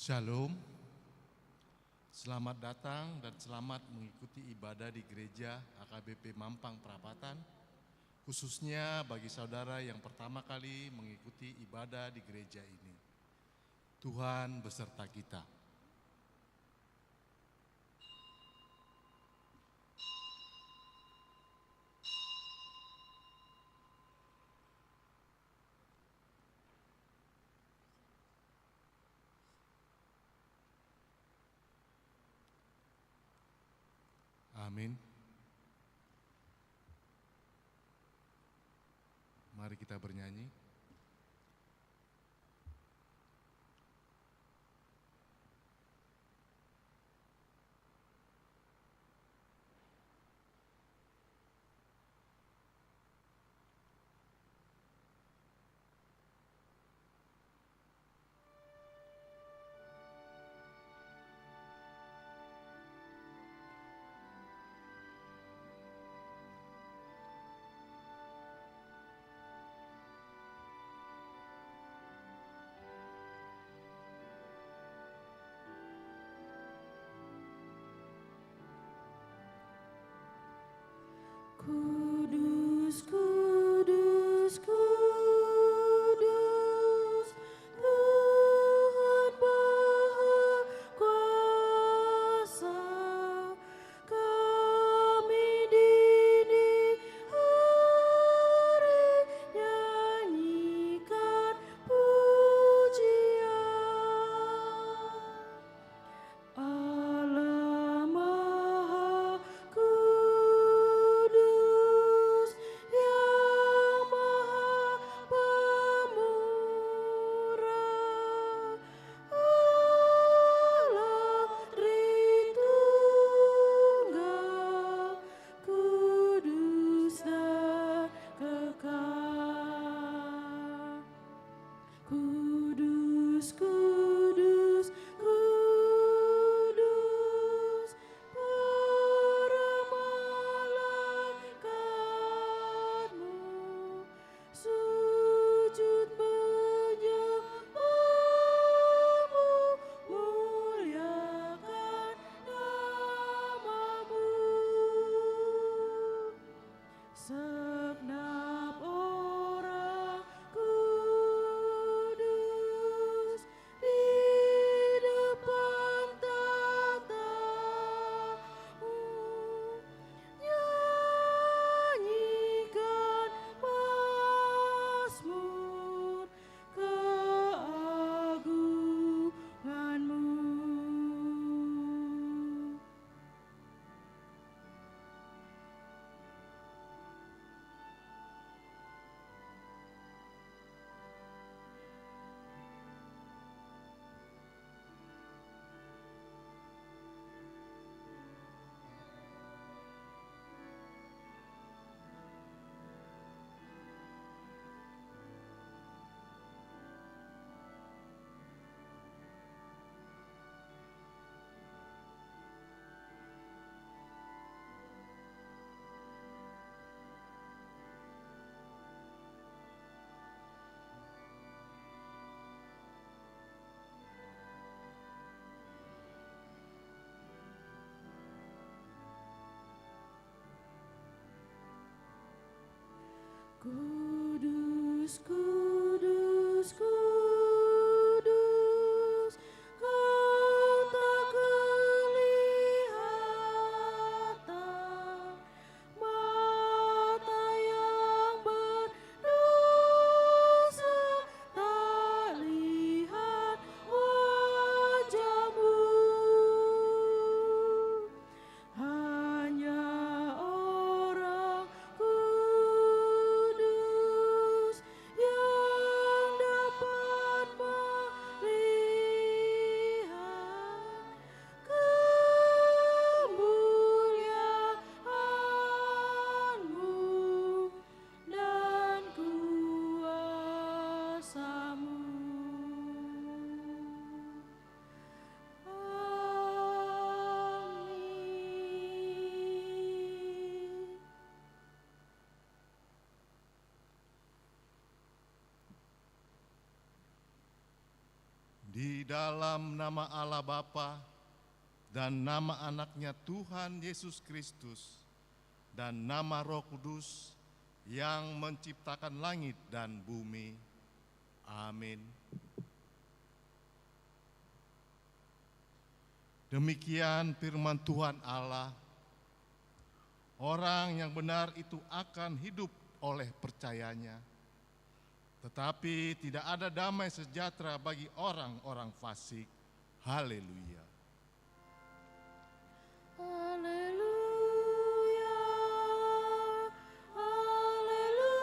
Shalom, selamat datang dan selamat mengikuti ibadah di gereja AKBP Mampang Perapatan, khususnya bagi saudara yang pertama kali mengikuti ibadah di gereja ini. Tuhan beserta kita. Amin. Mari kita bernyanyi. Kudus, kudus, kudus, Tuhan Maha Kuasa. Kami dini hari nyanyikan pujian. Allah Maha Kudus, Yang Maha Pemurah, Allah Tritunggal, kudus dan kekal. Kudus, kudus, kudus, para malaikatmu sujud menyembahmu, muliakan namamu. Segenap orang kudus Di dalam nama Allah Bapa dan nama anaknya Tuhan Yesus Kristus dan nama Roh Kudus yang menciptakan langit dan bumi. Amin. Demikian firman Tuhan Allah. Orang yang benar itu akan hidup oleh percayanya. Tetapi tidak ada damai sejahtera bagi orang-orang fasik. Haleluya. Haleluya, haleluya, haleluya.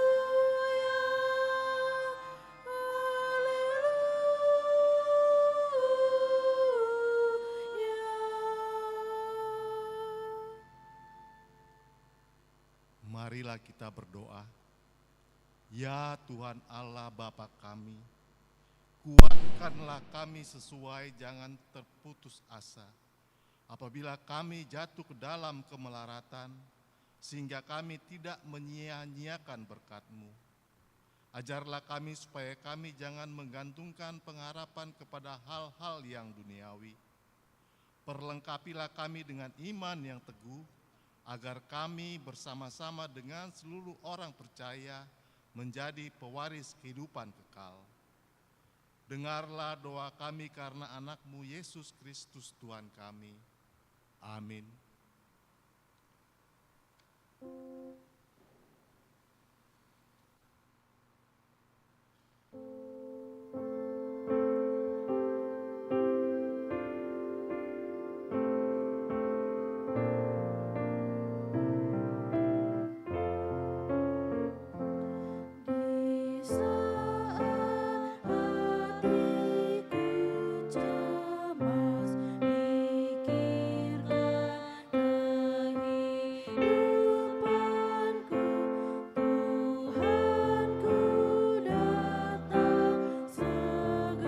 Marilah kita berdoa. Ya Tuhan Allah Bapa kami, kuatkanlah kami sesuai, jangan terputus asa. Apabila kami jatuh ke dalam kemelaratan, sehingga kami tidak menyia-nyiakan berkat-Mu. Ajarlah kami supaya kami jangan menggantungkan pengharapan kepada hal-hal yang duniawi. Perlengkapilah kami dengan iman yang teguh, agar kami bersama-sama dengan seluruh orang percaya menjadi pewaris kehidupan kekal. Dengarlah doa kami karena anak-Mu Yesus Kristus Tuhan kami. Amin. Di saat hatiku cemas, pikirkan kehidupanku. Tuhanku datang segera,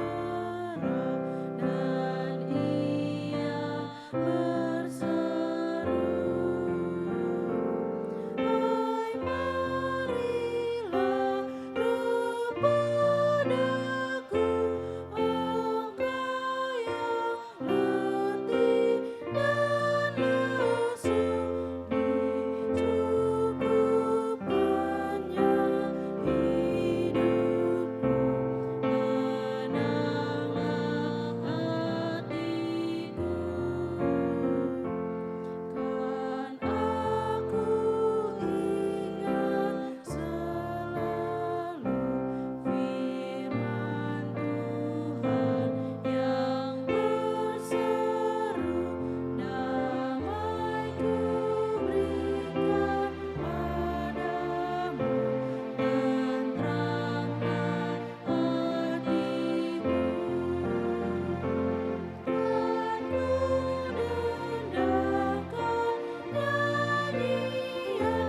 dan Ia berseru, hai marilah kepadaku, engkau yang letih dan lesu, dicukupkannya hidupku. Tenanglah hatiku, kan aku ingat selalu firman Tuhan yang berseru, damai-Ku berikan padamu, tenteramlah hatimu. Dan ku dendangkan nyanyian,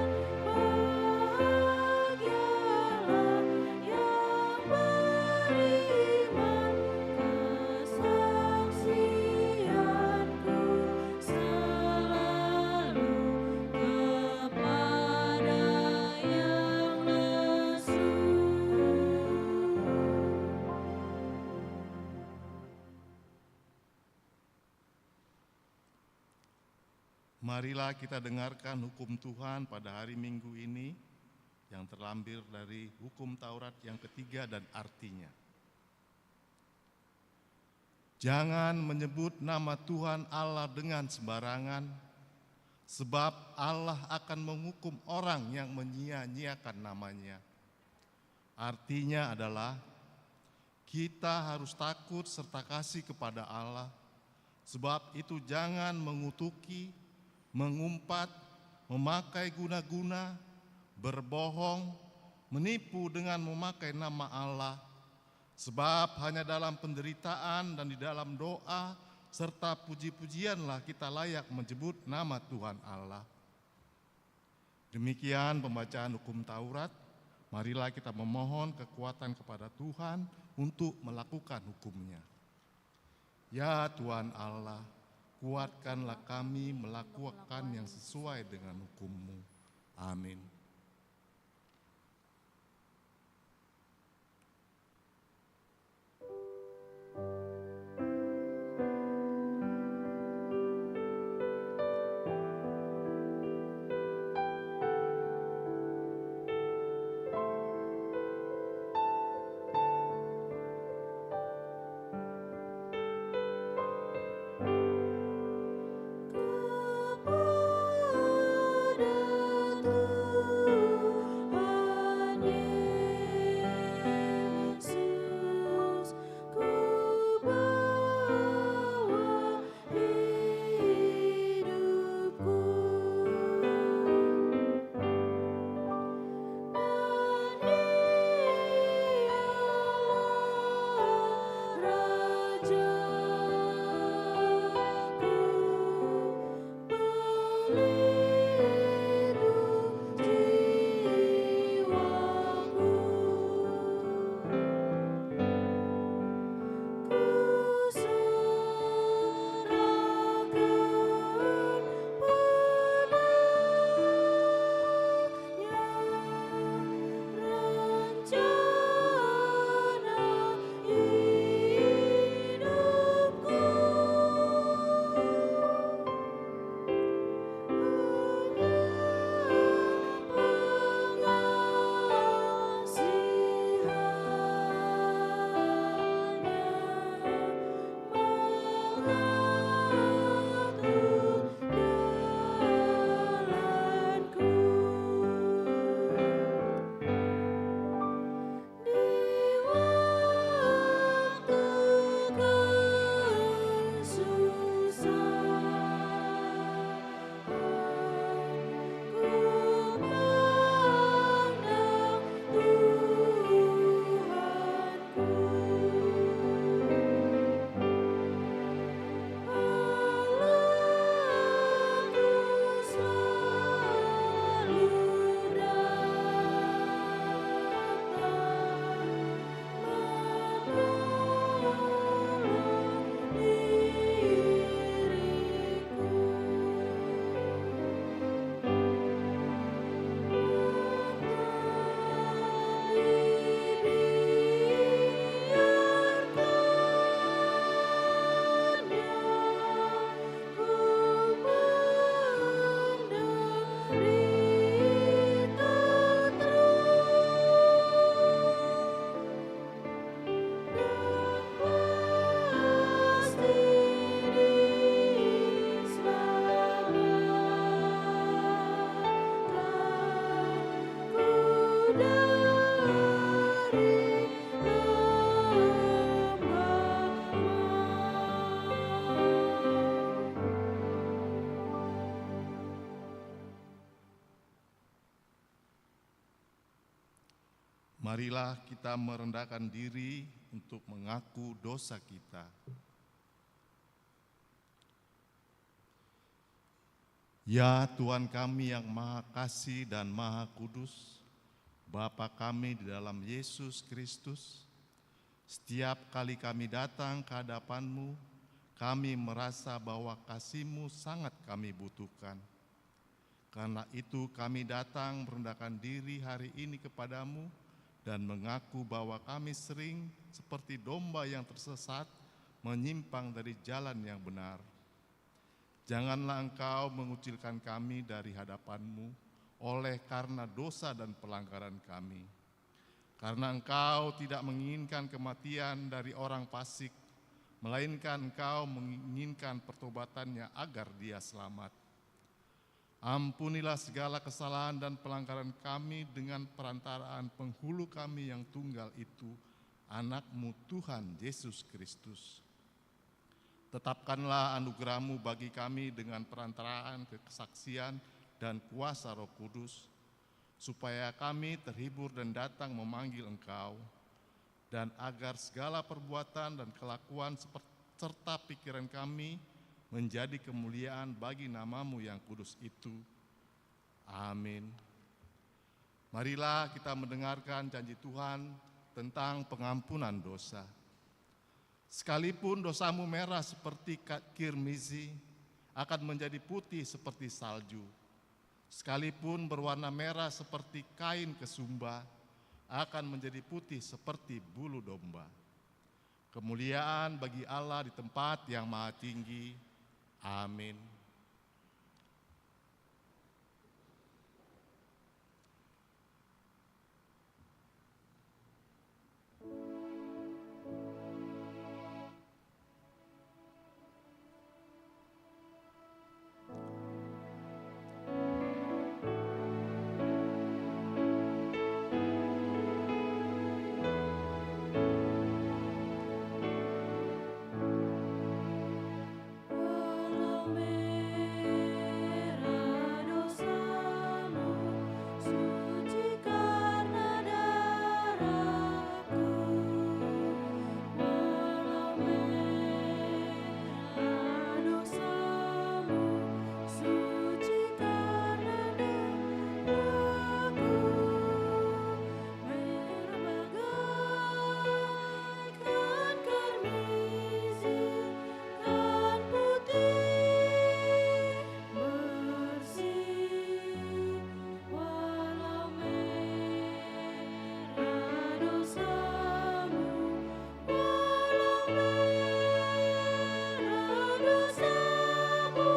bahagialah yang beriman, kesaksianku selalu kepada yang lesu. Marilah kita dengarkan hukum Tuhan pada hari Minggu ini yang terlampir dari hukum Taurat yang ketiga dan artinya. Jangan menyebut nama Tuhan Allah dengan sembarangan, sebab Allah akan menghukum orang yang menyia-nyiakan namanya. Artinya adalah kita harus takut serta kasih kepada Allah, sebab itu jangan mengutuki, mengumpat, memakai guna-guna, berbohong, menipu dengan memakai nama Allah. Sebab hanya dalam penderitaan dan di dalam doa serta puji-pujianlah kita layak menyebut nama Tuhan Allah. Demikian pembacaan hukum Taurat. Marilah kita memohon kekuatan kepada Tuhan untuk melakukan hukumnya. Ya Tuhan Allah, kuatkanlah kami melakukan yang sesuai dengan hukum-Mu. Amin. Marilah kita merendahkan diri untuk mengaku dosa kita. Ya Tuhan kami yang Maha Kasih dan Maha Kudus, Bapa kami di dalam Yesus Kristus, setiap kali kami datang ke hadapan-Mu, kami merasa bahwa kasih-Mu sangat kami butuhkan. Karena itu kami datang merendahkan diri hari ini kepadamu dan mengaku bahwa kami sering seperti domba yang tersesat menyimpang dari jalan yang benar. Janganlah Engkau mengucilkan kami dari hadapan-Mu oleh karena dosa dan pelanggaran kami. Karena Engkau tidak menginginkan kematian dari orang fasik, melainkan Engkau menginginkan pertobatannya agar dia selamat. Ampunilah segala kesalahan dan pelanggaran kami dengan perantaraan penghulu kami yang tunggal itu, Anak-Mu Tuhan Yesus Kristus. Tetapkanlah anugerah-Mu bagi kami dengan perantaraan kesaksian dan kuasa Roh Kudus, supaya kami terhibur dan datang memanggil Engkau, dan agar segala perbuatan dan kelakuan serta pikiran kami menjadi kemuliaan bagi nama-Mu yang kudus itu. Amin. Marilah kita mendengarkan janji Tuhan tentang pengampunan dosa. Sekalipun dosamu merah seperti kirmizi, akan menjadi putih seperti salju. Sekalipun berwarna merah seperti kain kesumba, akan menjadi putih seperti bulu domba. Kemuliaan bagi Allah di tempat yang maha tinggi. Amin. Walau merah dosamu, suci karena darah-Ku. Walau merah dosamu, suci karena darah-Ku. Merah bagaikan kirmizi, kan putih bersih. Walau merah dosamu, walau merah dosamu,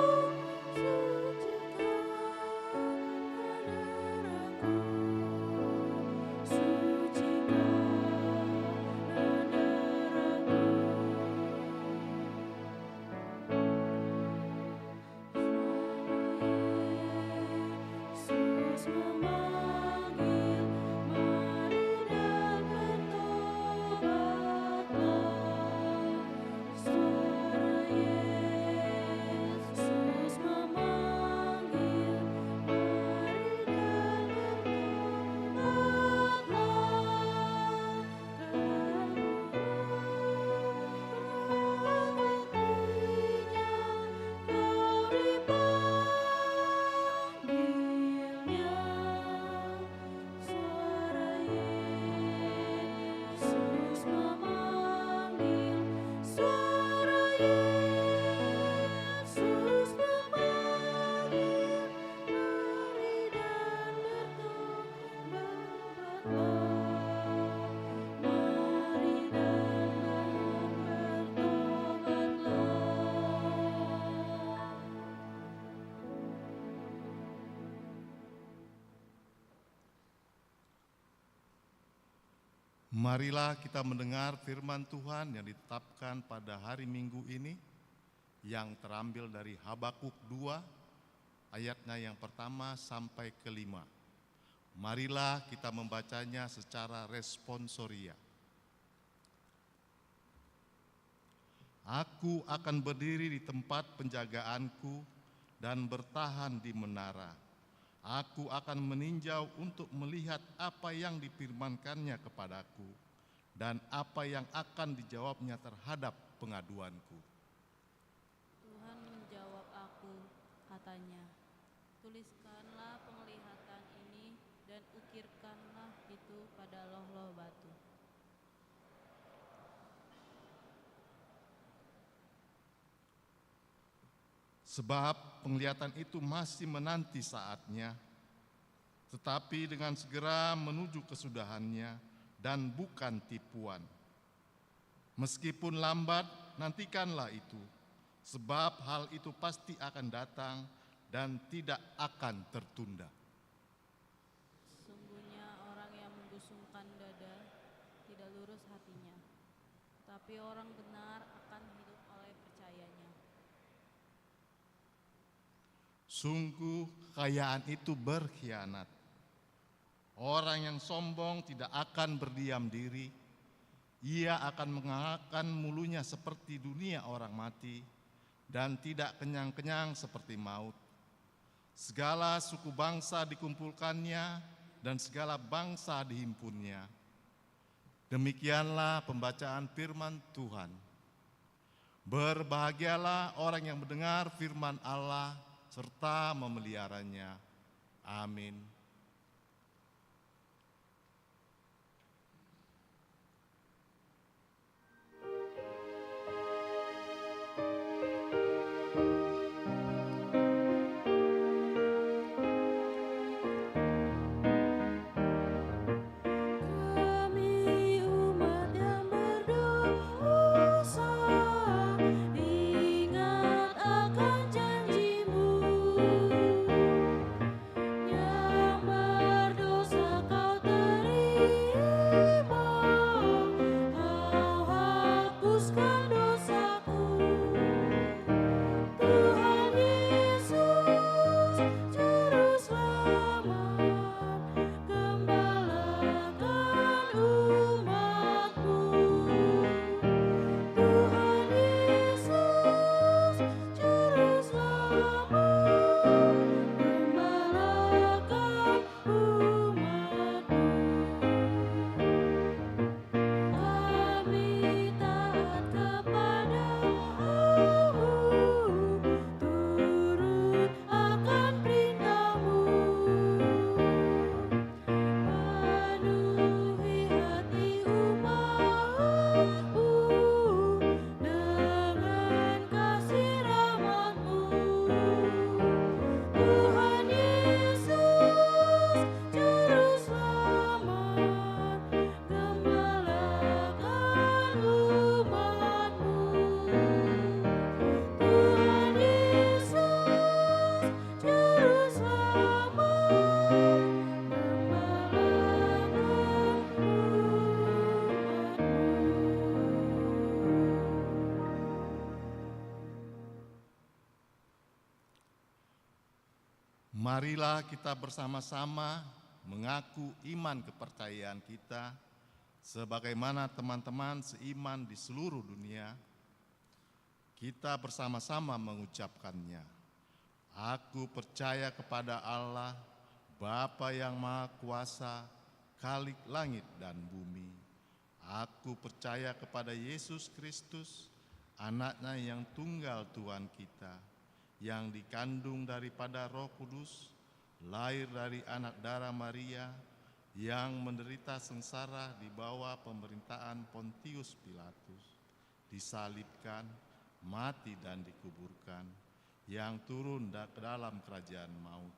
Yesus memanggil, mari dan bertobatlah. Suara Yesus memanggil, mari dan bertobatlah. Kau dipanggilnya, suara Yesus memanggil, suara Yesus memanggil, mari dan bertobatlah, mari dan bertobatlah. Marilah kita mendengar firman Tuhan yang ditetapkan pada hari Minggu ini, yang terambil dari Habakuk 2, ayatnya yang pertama sampai kelima. Marilah kita membacanya secara responsoria. Aku akan berdiri di tempat penjagaanku dan bertahan di menara. Aku akan meninjau untuk melihat apa yang difirmankannya kepadaku dan apa yang akan dijawabnya terhadap pengaduanku. Tuhan menjawab aku, katanya, tuliskanlah penglihatan ini dan ukirkanlah itu pada loh-loh batu. Sebab penglihatan itu masih menanti saatnya, tetapi dengan segera menuju kesudahannya dan bukan tipuan. Meskipun lambat, nantikanlah itu, sebab hal itu pasti akan datang dan tidak akan tertunda. Sungguhnya orang yang membusungkan dada tidak lurus hatinya, tetapi orang benar akan hidup oleh percayanya. Sungguh kekayaan itu berkhianat. Orang yang sombong tidak akan berdiam diri. Ia akan mengangkat mulunya seperti dunia orang mati dan tidak kenyang-kenyang seperti maut. Segala suku bangsa dikumpulkannya dan segala bangsa dihimpunnya. Demikianlah pembacaan firman Tuhan. Berbahagialah orang yang mendengar firman Allah serta memeliharanya. Amin. Kami umat yang berdosa, ingat akan janji-Mu. Yang berdosa Kau terima, Kau hapuskan dosaku. Tuhan Yesus, Juru Selamat, gembalakan umat-Mu. Tuhan Yesus, Juru Selamat, gembalakan umat-Mu. Kami taat kepada-Mu, turut akan perintah-Mu. Penuhi hati umat-Mu dengan kasih rahmat-Mu. Tuhan Yesus, Juru Selamat, gembalakan umat-Mu. Tuhan Yesus, Juru Selamat, gembalakan umat-Mu. Marilah kita bersama-sama mengaku iman kepercayaan kita sebagaimana teman-teman seiman di seluruh dunia. Kita bersama-sama mengucapkannya. Aku percaya kepada Allah, Bapa yang Maha Kuasa, Khalik langit dan bumi. Aku percaya kepada Yesus Kristus, Anaknya yang tunggal Tuhan kita, yang dikandung daripada Roh Kudus, lahir dari anak darah Maria, yang menderita sengsara di bawah pemerintahan Pontius Pilatus, disalibkan, mati dan dikuburkan, yang turun ke dalam kerajaan maut.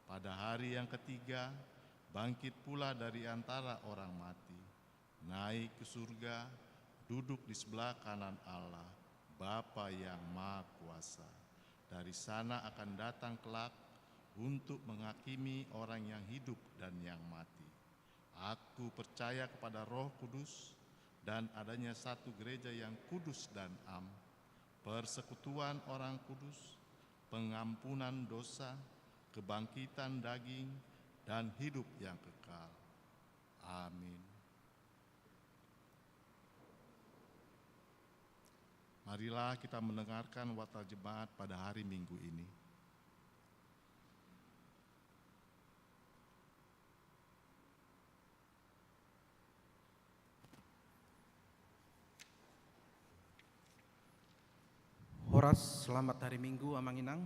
Pada hari yang ketiga, bangkit pula dari antara orang mati, naik ke surga, duduk di sebelah kanan Allah, Bapa yang Maha Kuasa. Dari sana akan datang kelak untuk menghakimi orang yang hidup dan yang mati. Aku percaya kepada Roh Kudus dan adanya satu gereja yang kudus dan am, persekutuan orang kudus, pengampunan dosa, kebangkitan daging, dan hidup yang kekal. Amin. Marilah kita mendengarkan warta jemaat pada hari Minggu ini. Koras, selamat hari Minggu Amanginang.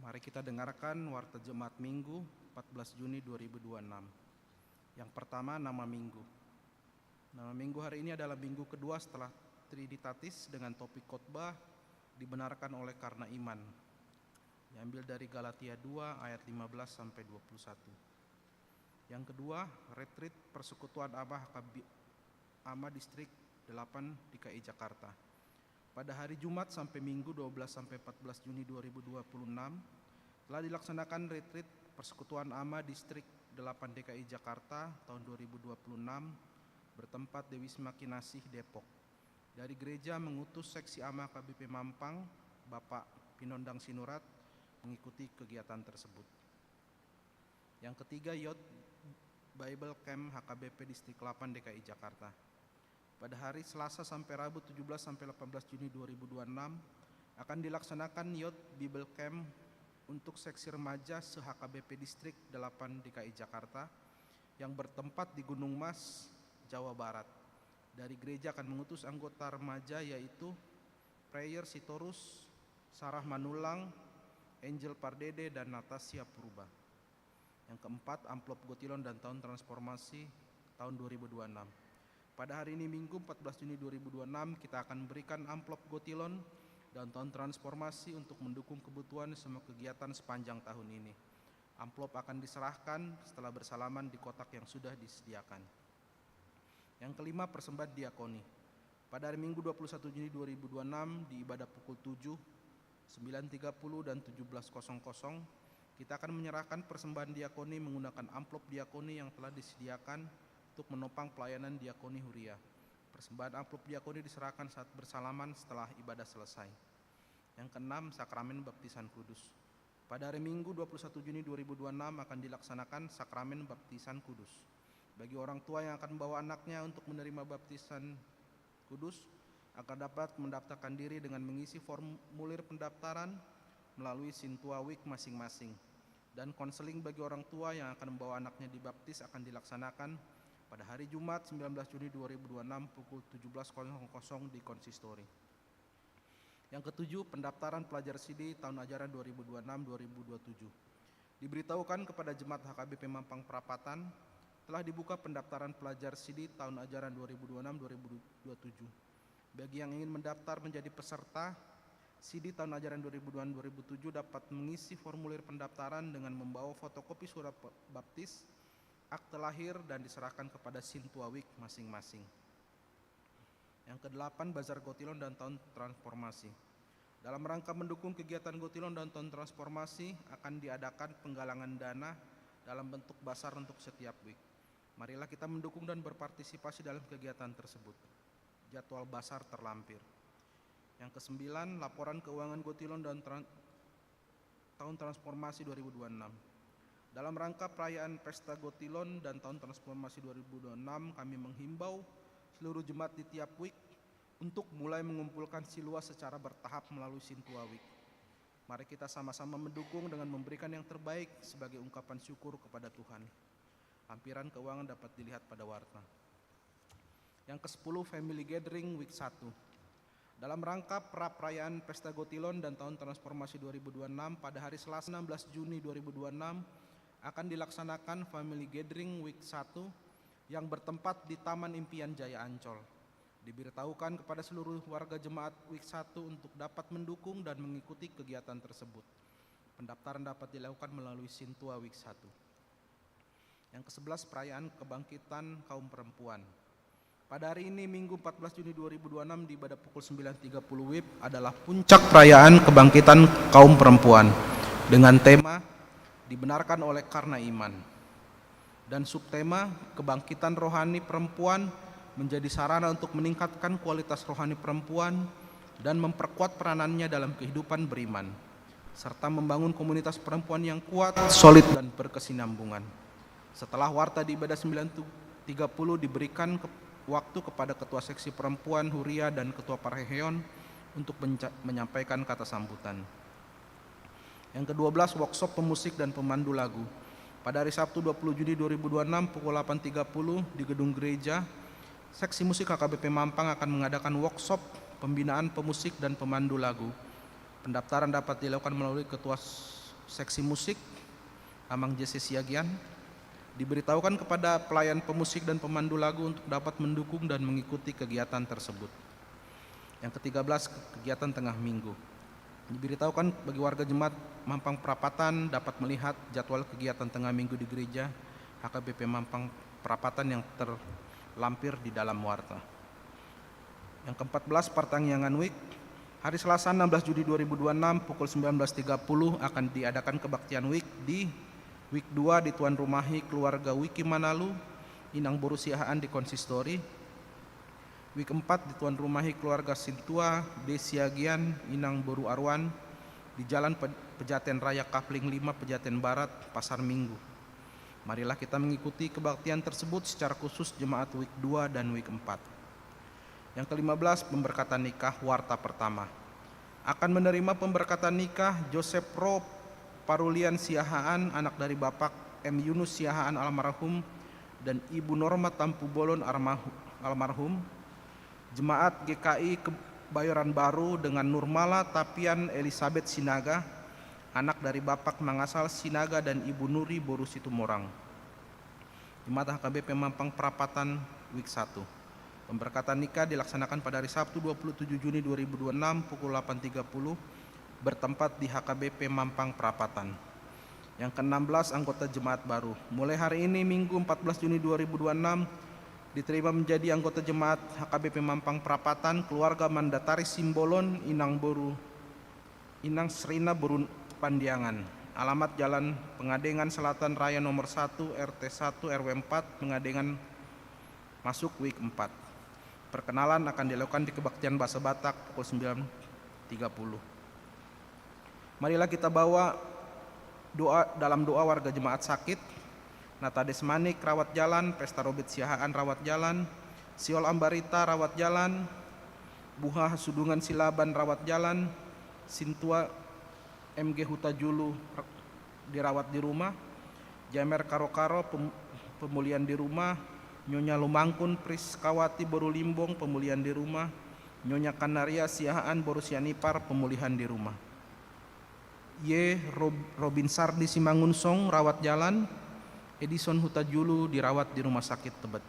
Mari kita dengarkan Warta Jemaat Minggu 14 Juni 2026. Yang pertama, nama Minggu. Nama Minggu hari ini adalah Minggu kedua setelah Trinitatis dengan topik khotbah dibenarkan oleh karena iman. Diambil dari Galatia 2 ayat 15 sampai 21. Yang kedua, retreat Persekutuan Ama Distrik 8 DKI Jakarta. Pada hari Jumat sampai Minggu 12 sampai 14 Juni 2026 telah dilaksanakan retreat Persekutuan Ama Distrik 8 DKI Jakarta tahun 2026 bertempat di Wisma Kinasih Depok. Dari gereja mengutus seksi Ama KBP Mampang, Bapak Pinondang Sinurat mengikuti kegiatan tersebut. Yang ketiga, Youth Bible Camp HKBP Distrik 8 DKI Jakarta. Pada hari Selasa sampai Rabu 17 sampai 18 Juni 2026 akan dilaksanakan Youth Bible Camp untuk seksi remaja se-HKBP Distrik 8 DKI Jakarta yang bertempat di Gunung Mas, Jawa Barat. Dari gereja akan mengutus anggota remaja yaitu Prayer Sitorus, Sarah Manulang, Angel Pardede, dan Natasha Purba. Yang keempat, amplop Gotilon dan tahun transformasi tahun 2026. Pada hari ini Minggu 14 Juni 2026 kita akan berikan amplop Gotilon dan tahun transformasi untuk mendukung kebutuhan semua kegiatan sepanjang tahun ini. Amplop akan diserahkan setelah bersalaman di kotak yang sudah disediakan. Yang kelima, persembahan diakoni. Pada hari Minggu 21 Juni 2026 di ibadah pukul 7, 9.30 dan 17.00 kita akan menyerahkan persembahan diakoni menggunakan amplop diakoni yang telah disediakan untuk menopang pelayanan diakoni Huria. Persembahan amplop diakoni diserahkan saat bersalaman setelah ibadah selesai. Yang keenam, sakramen baptisan kudus. Pada hari Minggu 21 Juni 2026 akan dilaksanakan sakramen baptisan kudus. Bagi orang tua yang akan membawa anaknya untuk menerima baptisan kudus, akan dapat mendaftarkan diri dengan mengisi formulir pendaftaran melalui Sintua Week masing-masing. Dan konseling bagi orang tua yang akan membawa anaknya dibaptis akan dilaksanakan pada hari Jumat 19 Juni 2026 pukul 17.00 di konsistori. Yang ketujuh, pendaftaran pelajar CD tahun ajaran 2026-2027. Diberitahukan kepada Jemaat HKBP Mampang Perapatan telah dibuka pendaftaran pelajar CD tahun ajaran 2026-2027. Bagi yang ingin mendaftar menjadi peserta CD tahun ajaran 2026-2027 dapat mengisi formulir pendaftaran dengan membawa fotokopi surat baptis, akte lahir, dan diserahkan kepada Sintua Week masing-masing. Yang kedelapan, Bazar Gotilon dan tahun transformasi. Dalam rangka mendukung kegiatan Gotilon dan tahun transformasi akan diadakan penggalangan dana dalam bentuk basar untuk setiap week. Marilah kita mendukung dan berpartisipasi dalam kegiatan tersebut. Jadwal basar terlampir. Yang kesembilan, laporan keuangan Gotilon dan tahun transformasi 2026. Dalam rangka perayaan Pesta Gotilon dan tahun transformasi 2026, kami menghimbau seluruh jemaat di tiap week untuk mulai mengumpulkan silua secara bertahap melalui Sintua Week. Mari kita sama-sama mendukung dengan memberikan yang terbaik sebagai ungkapan syukur kepada Tuhan. Lampiran keuangan dapat dilihat pada warta. Yang ke-10, Family Gathering Week 1. Dalam rangka perayaan Pesta Gotilon dan tahun transformasi 2026 pada hari Selasa 16 Juni 2026 akan dilaksanakan Family Gathering Week 1 yang bertempat di Taman Impian Jaya Ancol. Diberitahukan kepada seluruh warga jemaat Week 1 untuk dapat mendukung dan mengikuti kegiatan tersebut. Pendaftaran dapat dilakukan melalui Sintua Week 1. Yang ke-11, perayaan kebangkitan kaum perempuan. Pada hari ini Minggu 14 Juni 2026 di ibadah pukul 9.30 WIB adalah puncak perayaan kebangkitan kaum perempuan dengan tema dibenarkan oleh karena iman. Dan subtema kebangkitan rohani perempuan menjadi sarana untuk meningkatkan kualitas rohani perempuan dan memperkuat peranannya dalam kehidupan beriman, serta membangun komunitas perempuan yang kuat, solid, dan berkesinambungan. Setelah warta di ibadah 9.30 diberikan waktu kepada Ketua Seksi Perempuan Huria dan Ketua Parheon untuk menyampaikan kata sambutan. Yang ke-12, workshop pemusik dan pemandu lagu. Pada hari Sabtu 20 Juni 2026 pukul 8.30 di gedung gereja, Seksi Musik HKBP Mampang akan mengadakan workshop pembinaan pemusik dan pemandu lagu. Pendaftaran dapat dilakukan melalui Ketua Seksi Musik, Amang JC Siagian. Diberitahukan kepada pelayan pemusik dan pemandu lagu untuk dapat mendukung dan mengikuti kegiatan tersebut. Yang ke-13, kegiatan tengah minggu. Diberitahukan bagi warga jemaat Mampang Perapatan dapat melihat jadwal kegiatan tengah minggu di gereja HKBP Mampang Perapatan yang terlampir di dalam warta. Yang ke-14, Pertangyangan Week. Hari Selasa 16 Juli 2026 pukul 19.30 akan diadakan kebaktian Week di Week 2 di Tuan Rumahi Keluarga Wiki Manalu, Inang Boru Siahaan di Konsistori. Week 4 di Tuan Rumahi Keluarga Sintua, Desiagian, Inang Boru Arwan di Jalan Pejaten Raya Kapling 5, Pejaten Barat, Pasar Minggu. Marilah kita mengikuti kebaktian tersebut secara khusus jemaat Week 2 dan Week 4. Yang ke-15, pemberkatan nikah warta pertama. Akan menerima pemberkatan nikah Joseph Ro Parulian Siahaan, anak dari Bapak M. Yunus Siahaan almarhum dan Ibu Norma Tampu Bolon almarhum. Jemaat GKI Kebayoran Baru dengan Nurmala Tapian Elizabeth Sinaga, anak dari Bapak Mangasal Sinaga dan Ibu Nuri Boru Situmorang. Jemaat HKBP Mampang Perapatan Week 1. Pemberkatan nikah dilaksanakan pada hari Sabtu 27 Juni 2026 pukul 8.30 bertempat di HKBP Mampang Perapatan. Yang ke-16, anggota jemaat baru. Mulai hari ini Minggu 14 Juni 2026 diterima menjadi anggota jemaat HKBP Mampang Perapatan keluarga Mandataris Simbolon Inang Serina Boru Pandiangan. Alamat Jalan Pengadengan Selatan Raya nomor 1 RT 1 RW 4 Pengadengan masuk Week 4. Perkenalan akan dilakukan di kebaktian Bahasa Batak pukul 9.30. Marilah kita bawa dalam doa warga jemaat sakit. Nata Desmanik rawat jalan, Pesta Robit Siahaan rawat jalan, Siol Ambarita rawat jalan, Buha Sudungan Silaban rawat jalan, Sintua MG Hutajulu dirawat di rumah, Jamer Karo-Karo pemulihan di rumah, Nyonya Lumangkun Priskawati Boru Limbong pemulihan di rumah, Nyonya Kanaria Siahaan Boru Sianipar pemulihan di rumah. Robin Sardi Simangunsong rawat jalan, Edison Hutajulu dirawat di rumah sakit Tebet.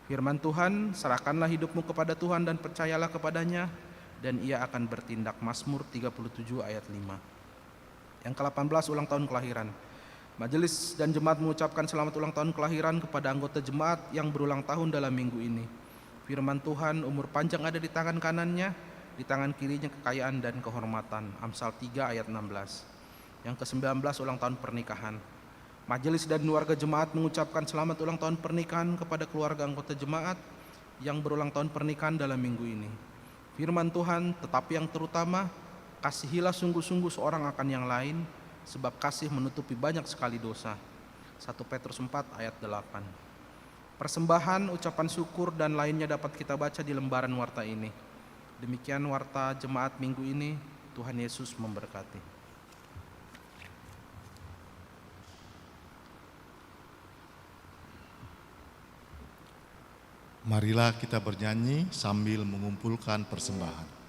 Firman Tuhan, serahkanlah hidupmu kepada Tuhan dan percayalah kepadanya dan ia akan bertindak. Mazmur 37 ayat 5. Yang ke-18, ulang tahun kelahiran. Majelis dan jemaat mengucapkan selamat ulang tahun kelahiran kepada anggota jemaat yang berulang tahun dalam minggu ini. Firman Tuhan, umur panjang ada di tangan kanannya, di tangan kirinya kekayaan dan kehormatan. Amsal 3 ayat 16. Yang ke-19, ulang tahun pernikahan. Majelis dan keluarga jemaat mengucapkan selamat ulang tahun pernikahan kepada keluarga anggota jemaat yang berulang tahun pernikahan dalam minggu ini. Firman Tuhan, tetapi yang terutama, kasihilah sungguh-sungguh seorang akan yang lain, sebab kasih menutupi banyak sekali dosa. 1 Petrus 4 ayat 8. Persembahan, ucapan syukur dan lainnya dapat kita baca di lembaran warta ini. Demikian warta jemaat minggu ini. Tuhan Yesus memberkati. Marilah kita bernyanyi sambil mengumpulkan persembahan.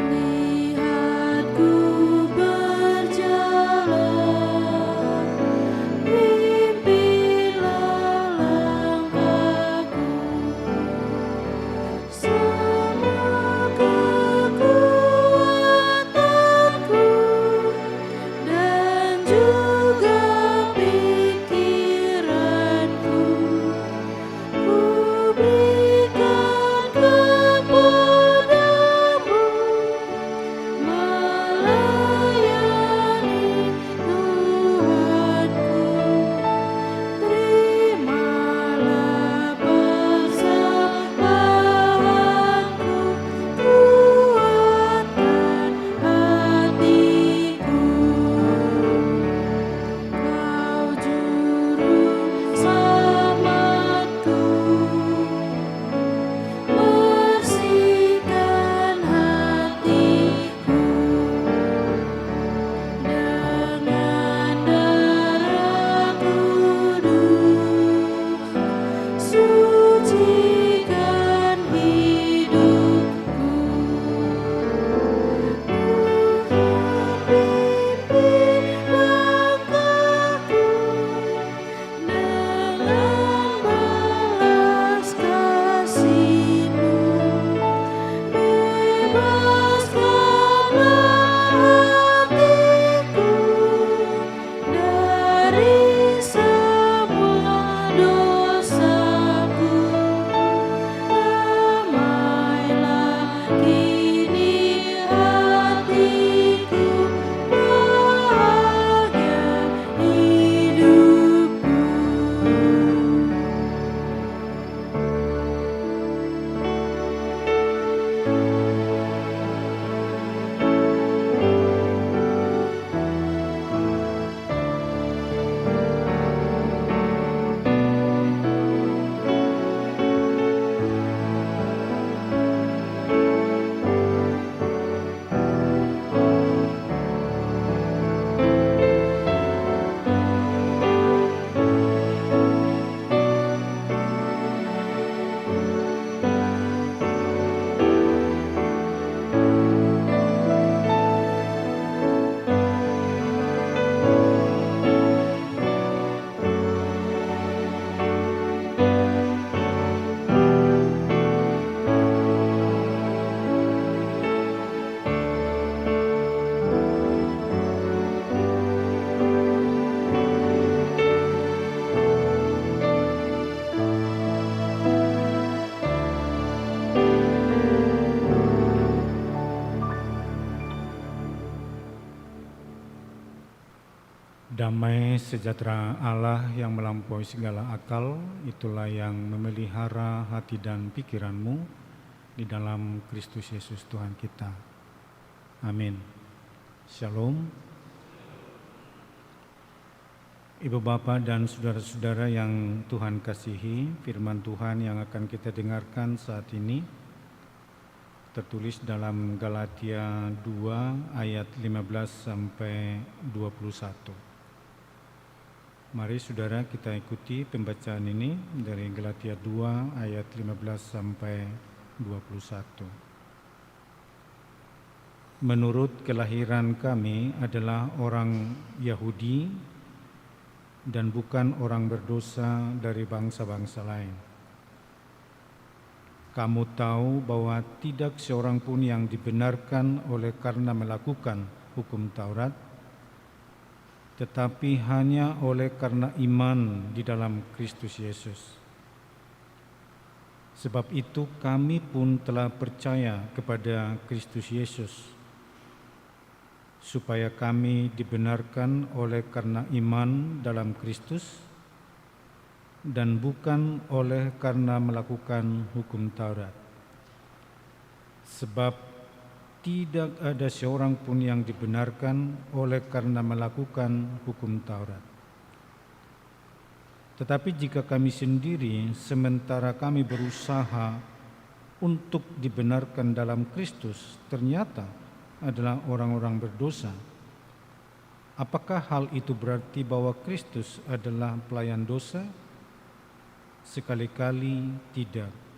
Lihat ku berjalan Damai sejahtera Allah yang melampaui segala akal, itulah yang memelihara hati dan pikiranmu di dalam Kristus Yesus Tuhan kita. Amin. Shalom. Ibu bapa dan saudara-saudara yang Tuhan kasihi, firman Tuhan yang akan kita dengarkan saat ini tertulis dalam Galatia 2 ayat 15 sampai 21. Mari saudara kita ikuti pembacaan ini dari Galatia 2 ayat 15 sampai 21. Menurut kelahiran kami adalah orang Yahudi dan bukan orang berdosa dari bangsa-bangsa lain. Kamu tahu bahwa tidak seorang pun yang dibenarkan oleh karena melakukan hukum Taurat, tetapi hanya oleh karena iman di dalam Kristus Yesus. Sebab itu kami pun telah percaya kepada Kristus Yesus, supaya kami dibenarkan oleh karena iman dalam Kristus dan bukan oleh karena melakukan hukum Taurat. Sebab tidak ada seorang pun yang dibenarkan oleh karena melakukan hukum Taurat. Tetapi jika kami sendiri, sementara kami berusaha untuk dibenarkan dalam Kristus, ternyata adalah orang-orang berdosa, apakah hal itu berarti bahwa Kristus adalah pelayan dosa? Sekali-kali tidak.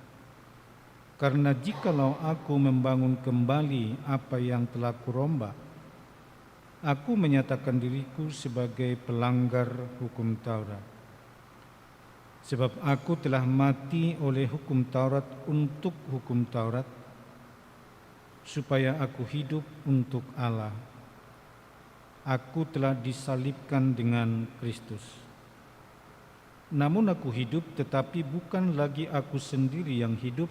Karena jikalau aku membangun kembali apa yang telah kurombak, aku menyatakan diriku sebagai pelanggar hukum Taurat. Sebab aku telah mati oleh hukum Taurat untuk hukum Taurat, supaya aku hidup untuk Allah. Aku telah disalibkan dengan Kristus. Namun aku hidup, tetapi bukan lagi aku sendiri yang hidup,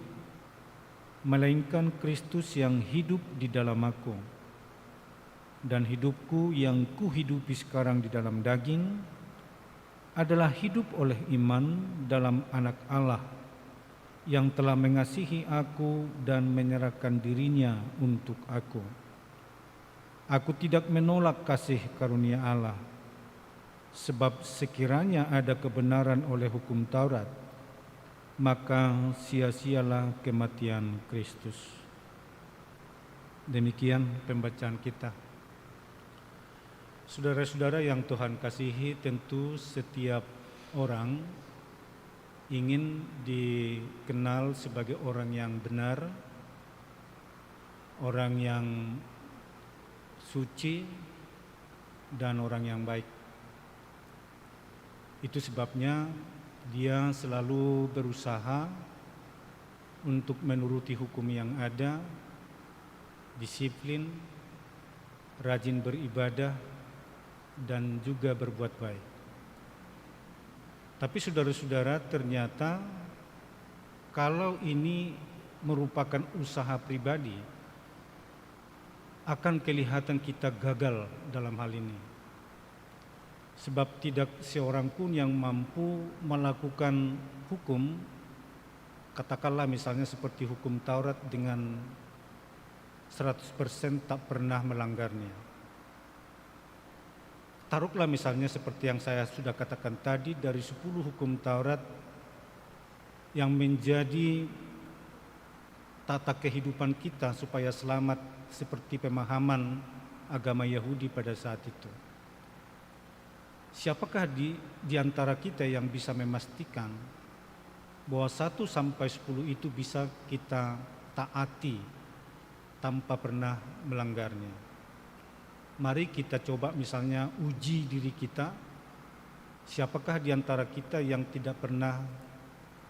melainkan Kristus yang hidup di dalam aku. Dan hidupku yang kuhidupi sekarang di dalam daging adalah hidup oleh iman dalam Anak Allah yang telah mengasihi aku dan menyerahkan dirinya untuk aku. Aku tidak menolak kasih karunia Allah, sebab sekiranya ada kebenaran oleh hukum Taurat, maka sia-sialah kematian Kristus. Demikian pembacaan kita. Saudara-saudara yang Tuhan kasihi, tentu setiap orang ingin dikenal sebagai orang yang benar, orang yang suci, dan orang yang baik. Itu sebabnya dia selalu berusaha untuk menuruti hukum yang ada, disiplin, rajin beribadah, dan juga berbuat baik. Tapi saudara-saudara, ternyata kalau ini merupakan usaha pribadi, akan kelihatan kita gagal dalam hal ini. Sebab tidak seorang pun yang mampu melakukan hukum, katakanlah misalnya seperti hukum Taurat dengan 100% tak pernah melanggarnya. Taruhlah misalnya seperti yang saya sudah katakan tadi, dari 10 hukum Taurat yang menjadi tata kehidupan kita supaya selamat seperti pemahaman agama Yahudi pada saat itu. Siapakah di antara kita yang bisa memastikan bahwa 1 sampai 10 itu bisa kita taati tanpa pernah melanggarnya? Mari kita coba misalnya uji diri kita. Siapakah di antara kita yang tidak pernah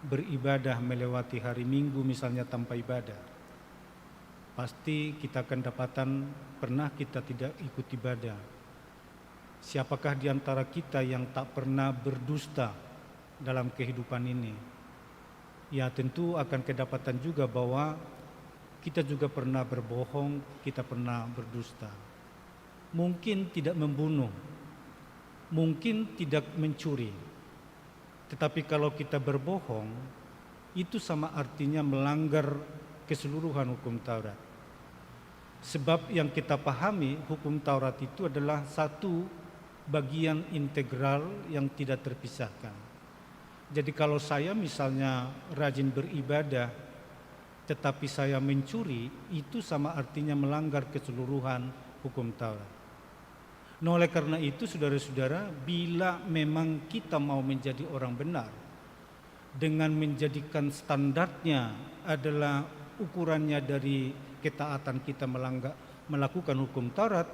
beribadah melewati hari Minggu misalnya tanpa ibadah? Pasti kita akan dapatan pernah kita tidak ikut ibadah. Siapakah di antara kita yang tak pernah berdusta dalam kehidupan ini? Ya tentu akan kedapatan juga bahwa kita juga pernah berbohong, kita pernah berdusta. Mungkin tidak membunuh, mungkin tidak mencuri. Tetapi kalau kita berbohong, itu sama artinya melanggar keseluruhan hukum Taurat. Sebab yang kita pahami, hukum Taurat itu adalah satu bagian integral yang tidak terpisahkan. Jadi kalau saya misalnya rajin beribadah, tetapi saya mencuri, itu sama artinya melanggar keseluruhan hukum Taurat. Nah, oleh karena itu saudara-saudara, bila memang kita mau menjadi orang benar, dengan menjadikan standarnya adalah ukurannya dari ketaatan kita melakukan hukum Taurat,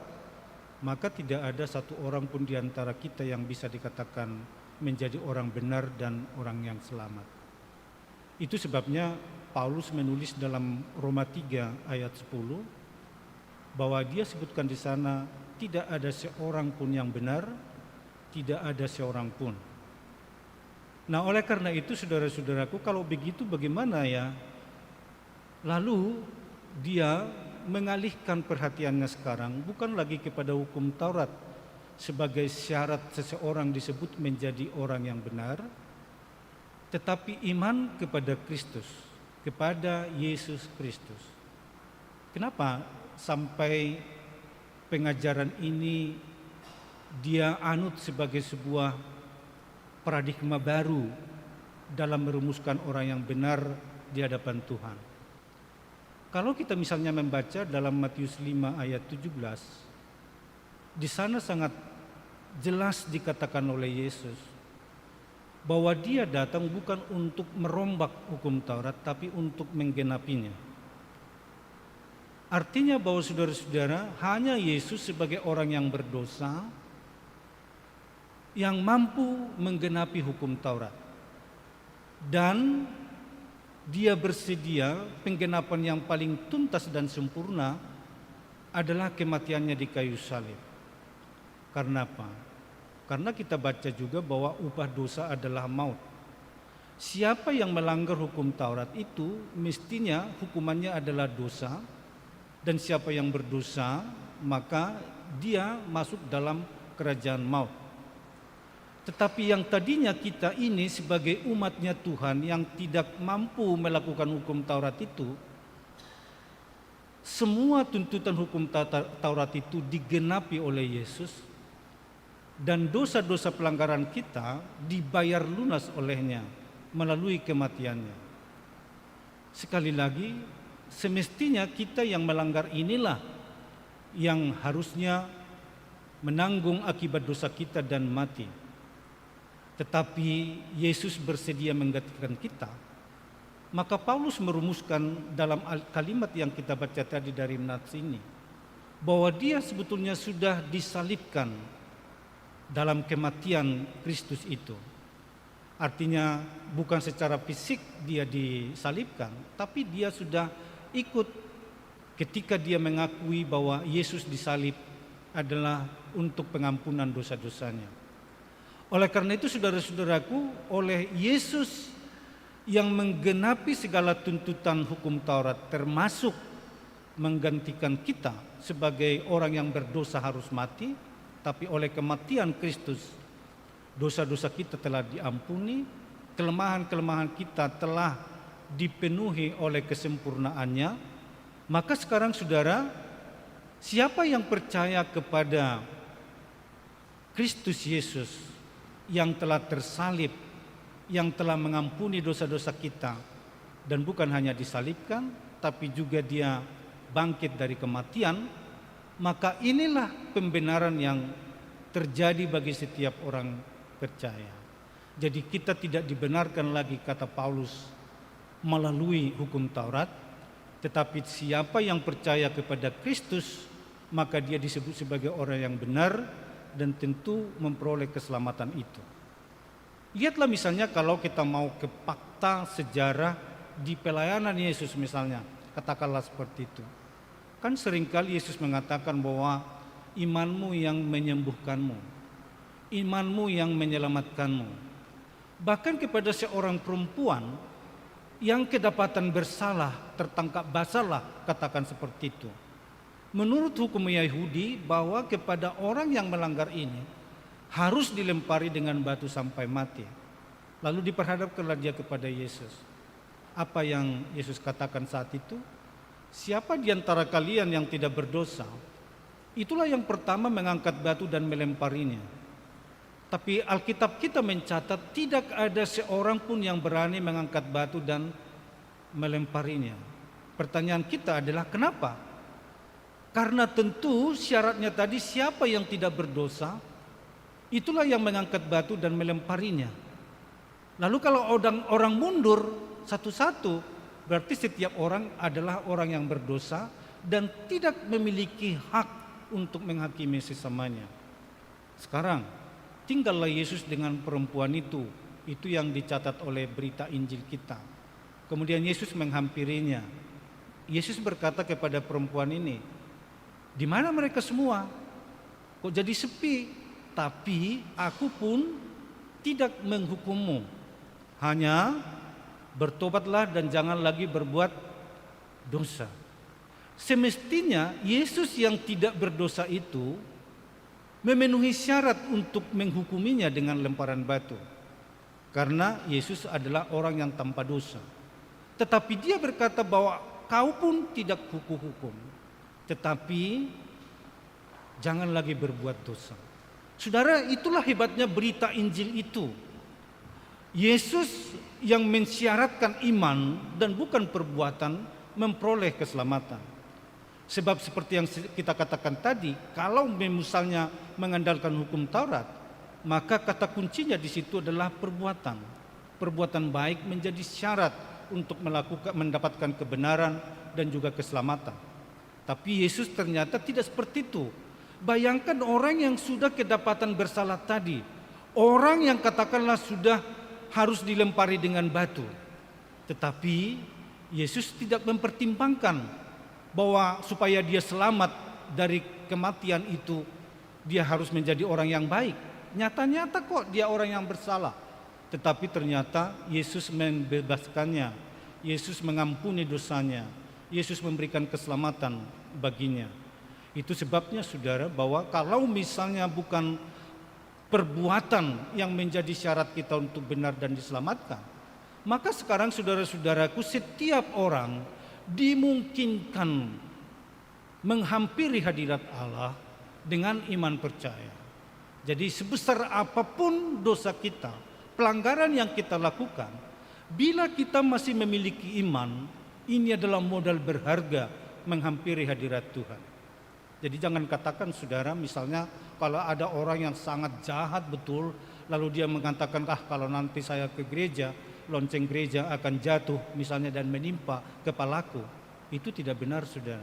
maka tidak ada satu orang pun di antara kita yang bisa dikatakan menjadi orang benar dan orang yang selamat. Itu sebabnya Paulus menulis dalam Roma 3 ayat 10 bahwa dia sebutkan di sana tidak ada seorang pun yang benar, tidak ada seorang pun. Nah, oleh karena itu saudara-saudaraku, kalau begitu bagaimana ya? Lalu dia mengalihkan perhatiannya sekarang bukan lagi kepada hukum Taurat sebagai syarat seseorang disebut menjadi orang yang benar, tetapi iman kepada Kristus, kepada Yesus Kristus. Kenapa sampai pengajaran ini dia anut sebagai sebuah paradigma baru dalam merumuskan orang yang benar di hadapan Tuhan? Kalau kita misalnya membaca dalam Matius 5 ayat 17, di sana sangat jelas dikatakan oleh Yesus bahwa dia datang bukan untuk merombak hukum Taurat, tapi untuk menggenapinya. Artinya bahwa saudara-saudara, hanya Yesus sebagai orang yang berdosa yang mampu menggenapi hukum Taurat. Dan dia bersedia penggenapan yang paling tuntas dan sempurna adalah kematiannya di kayu salib. Karena apa? Karena kita baca juga bahwa upah dosa adalah maut. Siapa yang melanggar hukum Taurat itu mestinya hukumannya adalah dosa, dan siapa yang berdosa maka dia masuk dalam kerajaan maut. Tetapi yang tadinya kita ini sebagai umatnya Tuhan yang tidak mampu melakukan hukum Taurat itu, semua tuntutan hukum Taurat itu digenapi oleh Yesus, dan dosa-dosa pelanggaran kita dibayar lunas olehnya melalui kematiannya. Sekali lagi, semestinya kita yang melanggar inilah yang harusnya menanggung akibat dosa kita dan mati. Tetapi Yesus bersedia menggantikan kita. Maka Paulus merumuskan dalam kalimat yang kita baca tadi dari nats ini, bahwa dia sebetulnya sudah disalibkan dalam kematian Kristus itu. Artinya bukan secara fisik dia disalibkan, tapi dia sudah ikut ketika dia mengakui bahwa Yesus disalib adalah untuk pengampunan dosa-dosanya. Oleh karena itu saudara-saudaraku, oleh Yesus yang menggenapi segala tuntutan hukum Taurat, termasuk menggantikan kita sebagai orang yang berdosa harus mati, tapi oleh kematian Kristus dosa-dosa kita telah diampuni, kelemahan-kelemahan kita telah dipenuhi oleh kesempurnaannya. Maka sekarang saudara, siapa yang percaya kepada Kristus Yesus yang telah tersalib, yang telah mengampuni dosa-dosa kita, dan bukan hanya disalibkan, tapi juga dia bangkit dari kematian, maka inilah pembenaran yang terjadi bagi setiap orang percaya. Jadi kita tidak dibenarkan lagi, kata Paulus, melalui hukum Taurat, tetapi siapa yang percaya kepada Kristus, maka dia disebut sebagai orang yang benar dan tentu memperoleh keselamatan itu. Lihatlah misalnya kalau kita mau ke fakta sejarah di pelayanan Yesus misalnya, katakanlah seperti itu. Kan seringkali Yesus mengatakan bahwa imanmu yang menyembuhkanmu, imanmu yang menyelamatkanmu. Bahkan kepada seorang perempuan yang kedapatan bersalah, tertangkap basahlah, katakan seperti itu. Menurut hukum Yahudi, bahwa kepada orang yang melanggar ini, harus dilempari dengan batu sampai mati. Lalu diperhadapkanlah dia kepada Yesus. Apa yang Yesus katakan saat itu? Siapa di antara kalian yang tidak berdosa? Itulah yang pertama mengangkat batu dan melemparinya. Tapi Alkitab kita mencatat tidak ada seorang pun yang berani mengangkat batu dan melemparinya. Pertanyaan kita adalah kenapa? Karena tentu syaratnya tadi siapa yang tidak berdosa, itulah yang mengangkat batu dan melemparinya. Lalu kalau orang mundur satu-satu, berarti setiap orang adalah orang yang berdosa dan tidak memiliki hak untuk menghakimi sesamanya. Sekarang tinggallah Yesus dengan perempuan itu yang dicatat oleh berita Injil kita. Kemudian Yesus menghampirinya. Yesus berkata kepada perempuan ini, "Di mana mereka semua? Kok jadi sepi? Tapi aku pun tidak menghukummu. Hanya bertobatlah dan jangan lagi berbuat dosa." Semestinya Yesus yang tidak berdosa itu memenuhi syarat untuk menghukuminya dengan lemparan batu. Karena Yesus adalah orang yang tanpa dosa. Tetapi dia berkata bahwa kau pun tidak hukum, tetapi jangan lagi berbuat dosa. Saudara, itulah hebatnya berita Injil itu. Yesus yang mensyaratkan iman dan bukan perbuatan memperoleh keselamatan. Sebab seperti yang kita katakan tadi, kalau misalnya mengandalkan hukum Taurat, maka kata kuncinya di situ adalah perbuatan. Perbuatan baik menjadi syarat untuk mendapatkan kebenaran dan juga keselamatan. Tapi Yesus ternyata tidak seperti itu. Bayangkan orang yang sudah kedapatan bersalah tadi, orang yang katakanlah sudah harus dilempari dengan batu. Tetapi Yesus tidak mempertimbangkan bahwa supaya dia selamat dari kematian itu, dia harus menjadi orang yang baik. Nyata-nyata kok dia orang yang bersalah. Tetapi ternyata Yesus membebaskannya, Yesus mengampuni dosanya, Yesus memberikan keselamatan baginya. Itu sebabnya saudara, bahwa kalau misalnya bukan perbuatan yang menjadi syarat kita untuk benar dan diselamatkan, maka sekarang saudara-saudaraku, setiap orang dimungkinkan menghampiri hadirat Allah dengan iman percaya. Jadi sebesar apapun dosa kita, pelanggaran yang kita lakukan, bila kita masih memiliki iman, ini adalah modal berharga menghampiri hadirat Tuhan. Jadi jangan katakan saudara, misalnya kalau ada orang yang sangat jahat betul, lalu dia mengatakan, kalau nanti saya ke gereja, lonceng gereja akan jatuh misalnya dan menimpa kepalaku. Itu tidak benar saudara.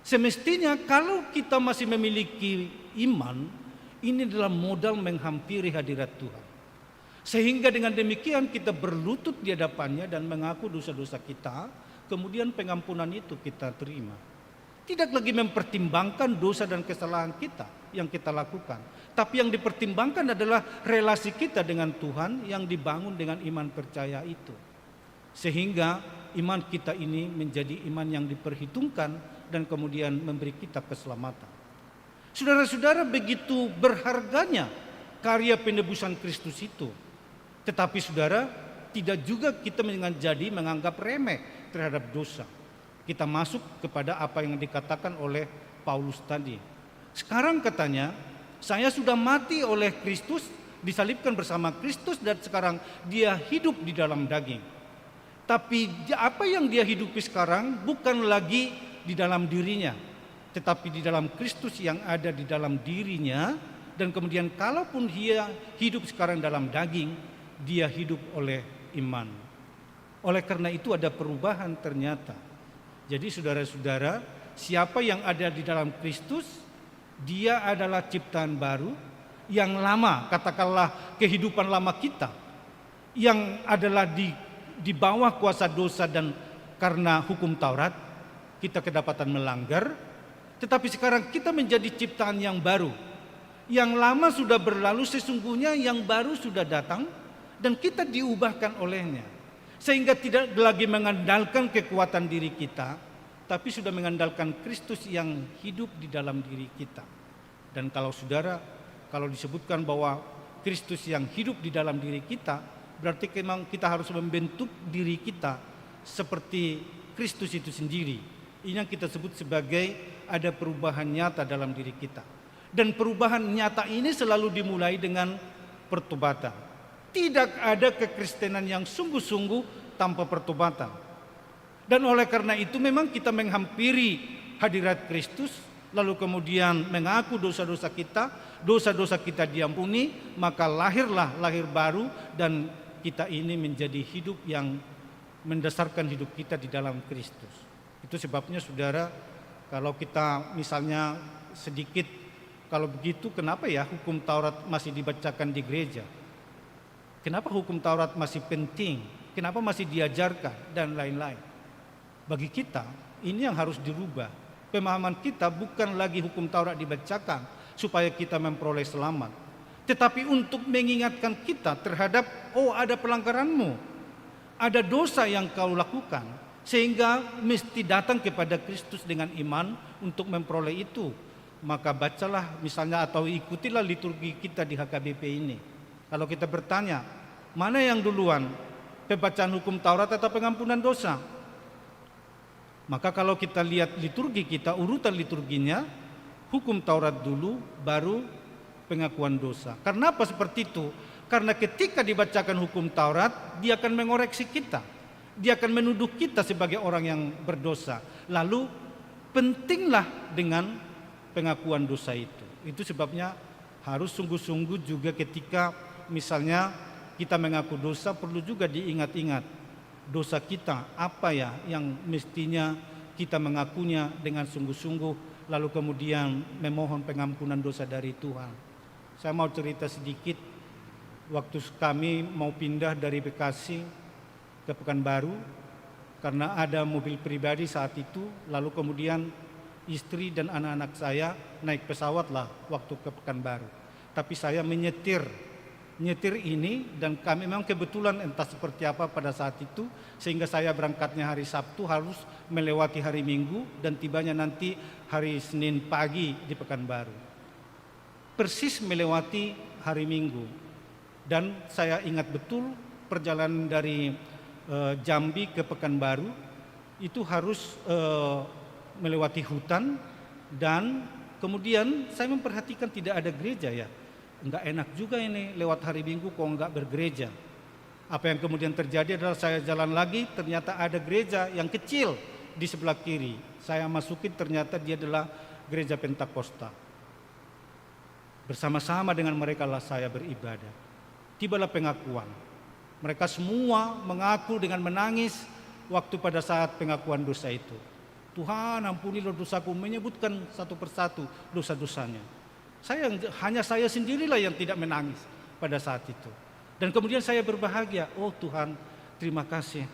Semestinya kalau kita masih memiliki iman, ini adalah modal menghampiri hadirat Tuhan. Sehingga dengan demikian kita berlutut di hadapannya dan mengaku dosa-dosa kita, kemudian pengampunan itu kita terima. Tidak lagi mempertimbangkan dosa dan kesalahan kita yang kita lakukan, tapi yang dipertimbangkan adalah relasi kita dengan Tuhan yang dibangun dengan iman percaya itu. Sehingga iman kita ini menjadi iman yang diperhitungkan dan kemudian memberi kita keselamatan. Saudara-saudara, begitu berharganya karya penebusan Kristus itu. Tetapi saudara, tidak juga kita menganggap remeh terhadap dosa. Kita masuk kepada apa yang dikatakan oleh Paulus tadi. Sekarang katanya, saya sudah mati oleh Kristus, disalibkan bersama Kristus, dan sekarang dia hidup di dalam daging. Tapi apa yang dia hidupi sekarang bukan lagi di dalam dirinya, tetapi di dalam Kristus yang ada di dalam dirinya. Dan kemudian kalaupun dia hidup sekarang dalam daging, dia hidup oleh iman. Oleh karena itu ada perubahan ternyata. Jadi saudara-saudara, siapa yang ada di dalam Kristus, dia adalah ciptaan baru. Yang lama, katakanlah kehidupan lama kita, yang adalah di bawah kuasa dosa dan karena hukum Taurat, kita kedapatan melanggar. Tetapi sekarang kita menjadi ciptaan yang baru. Yang lama sudah berlalu, sesungguhnya yang baru sudah datang, dan kita diubahkan olehnya. Sehingga tidak lagi mengandalkan kekuatan diri kita, tapi sudah mengandalkan Kristus yang hidup di dalam diri kita. Dan kalau saudara, Kalau disebutkan bahwa Kristus yang hidup di dalam diri kita, berarti memang kita harus membentuk diri kita seperti Kristus itu sendiri. Ini yang kita sebut sebagai ada perubahan nyata dalam diri kita. Dan perubahan nyata ini selalu dimulai dengan pertobatan. Tidak ada kekristenan yang sungguh-sungguh tanpa pertobatan. Dan oleh karena itu memang kita menghampiri hadirat Kristus, lalu kemudian mengaku dosa-dosa kita diampuni, maka lahirlah lahir baru, dan kita ini menjadi hidup yang mendasarkan hidup kita di dalam Kristus. Itu sebabnya saudara, kalau kita misalnya sedikit, kalau begitu kenapa ya hukum Taurat masih dibacakan di gereja? Kenapa hukum Taurat masih penting? Kenapa masih diajarkan dan lain-lain? Bagi kita ini yang harus dirubah. Pemahaman kita bukan lagi hukum Taurat dibacakan supaya kita memperoleh selamat, tetapi untuk mengingatkan kita terhadap ada pelanggaranmu, ada dosa yang kau lakukan, sehingga mesti datang kepada Kristus dengan iman untuk memperoleh itu. Maka bacalah misalnya atau ikutilah liturgi kita di HKBP ini. Kalau kita bertanya, mana yang duluan, pembacaan hukum Taurat atau pengampunan dosa? Maka kalau kita lihat liturgi kita, urutan liturginya, hukum Taurat dulu, baru pengakuan dosa. Karena apa seperti itu? Karena ketika dibacakan hukum Taurat, dia akan mengoreksi kita. Dia akan menuduh kita sebagai orang yang berdosa. Lalu pentinglah dengan pengakuan dosa itu. Itu sebabnya harus sungguh-sungguh juga ketika misalnya kita mengaku dosa, perlu juga diingat-ingat dosa kita apa ya yang mestinya kita mengakunya dengan sungguh-sungguh, lalu kemudian memohon pengampunan dosa dari Tuhan. Saya mau cerita sedikit, waktu kami mau pindah dari Bekasi ke Pekanbaru, karena ada mobil pribadi saat itu, lalu kemudian istri dan anak-anak saya naik pesawat lah waktu ke Pekanbaru. Tapi saya menyetir ini, dan kami memang kebetulan entah seperti apa pada saat itu, sehingga saya berangkatnya hari Sabtu harus melewati hari Minggu dan tibanya nanti hari Senin pagi di Pekanbaru. Persis melewati hari Minggu, dan saya ingat betul perjalanan dari Jambi ke Pekanbaru itu harus melewati hutan, dan kemudian saya memperhatikan tidak ada gereja ya. Enggak enak juga ini lewat hari Minggu kok enggak bergereja. Apa yang kemudian terjadi adalah saya jalan lagi, ternyata ada gereja yang kecil di sebelah kiri. Saya masukin, ternyata dia adalah gereja Pentakosta. Bersama-sama dengan mereka lah saya beribadah. Tibalah pengakuan. Mereka semua mengaku dengan menangis waktu pada saat pengakuan dosa itu. Tuhan ampunilah dosaku, menyebutkan satu persatu dosa-dosanya. Hanya saya sendirilah yang tidak menangis pada saat itu. Dan kemudian saya berbahagia, oh Tuhan terima kasih.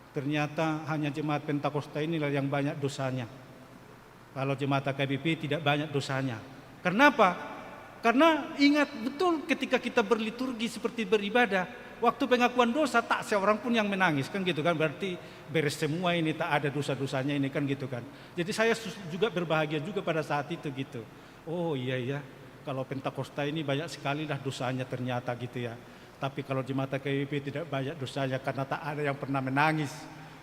Ternyata hanya jemaat Pentakosta inilah yang banyak dosanya. Kalau jemaat HKBP tidak banyak dosanya. Kenapa? Karena ingat betul ketika kita berliturgi seperti beribadah, waktu pengakuan dosa tak seorang pun yang menangis, kan gitu kan, berarti beres semua ini, tak ada dosa-dosanya ini, kan gitu kan. Jadi saya juga berbahagia juga pada saat itu gitu. Oh iya, kalau Pentakosta ini banyak sekali lah dosanya ternyata gitu ya. Tapi kalau jemaat KWP tidak banyak dosanya karena tak ada yang pernah menangis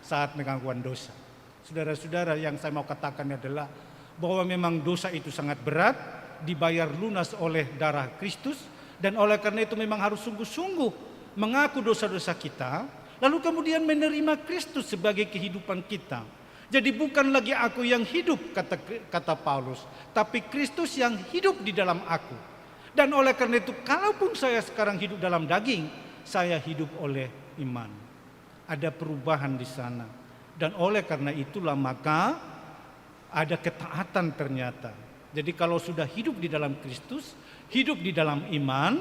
saat pengakuan dosa. Saudara-saudara, yang saya mau katakan adalah bahwa memang dosa itu sangat berat, dibayar lunas oleh darah Kristus, dan oleh karena itu memang harus sungguh-sungguh mengaku dosa-dosa kita, lalu kemudian menerima Kristus sebagai kehidupan kita. Jadi bukan lagi aku yang hidup, kata Paulus, tapi Kristus yang hidup di dalam aku. Dan oleh karena itu, kalaupun saya sekarang hidup dalam daging, saya hidup oleh iman. Ada perubahan di sana. Dan oleh karena itulah maka ada ketaatan ternyata. Jadi kalau sudah hidup di dalam Kristus, hidup di dalam iman,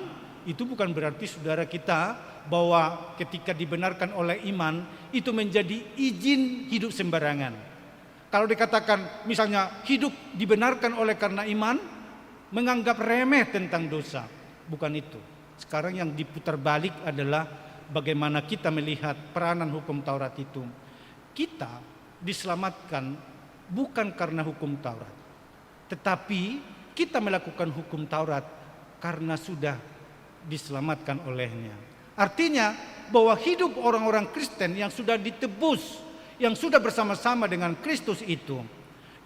itu bukan berarti saudara kita bahwa ketika dibenarkan oleh iman itu menjadi izin hidup sembarangan. Kalau dikatakan misalnya hidup dibenarkan oleh karena iman, menganggap remeh tentang dosa, bukan itu. Sekarang yang diputar balik adalah bagaimana kita melihat peranan hukum Taurat itu. Kita diselamatkan bukan karena hukum Taurat, tetapi kita melakukan hukum Taurat karena sudah diselamatkan olehnya. Artinya bahwa hidup orang-orang Kristen yang sudah ditebus, yang sudah bersama-sama dengan Kristus itu,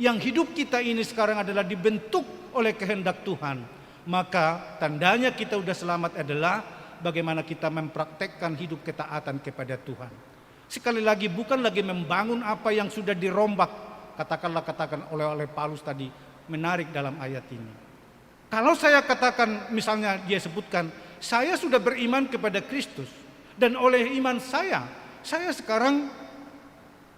yang hidup kita ini sekarang adalah dibentuk oleh kehendak Tuhan, maka tandanya kita sudah selamat adalah bagaimana kita mempraktekkan hidup ketaatan kepada Tuhan. Sekali lagi, bukan lagi membangun apa yang sudah dirombak, katakan oleh Paulus tadi, menarik dalam ayat ini. Kalau saya katakan, misalnya dia sebutkan, saya sudah beriman kepada Kristus, dan oleh iman saya sekarang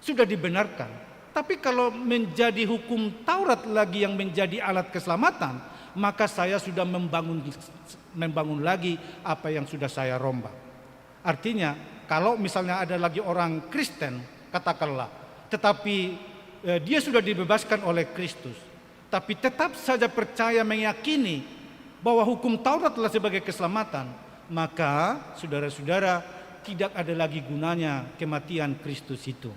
sudah dibenarkan. Tapi kalau menjadi hukum Taurat lagi yang menjadi alat keselamatan, maka saya sudah membangun lagi apa yang sudah saya rombak. Artinya, kalau misalnya ada lagi orang Kristen, katakanlah, tetapi dia sudah dibebaskan oleh Kristus, tapi tetap saja percaya meyakini bahwa hukum Taurat adalah sebagai keselamatan, maka saudara-saudara tidak ada lagi gunanya kematian Kristus itu.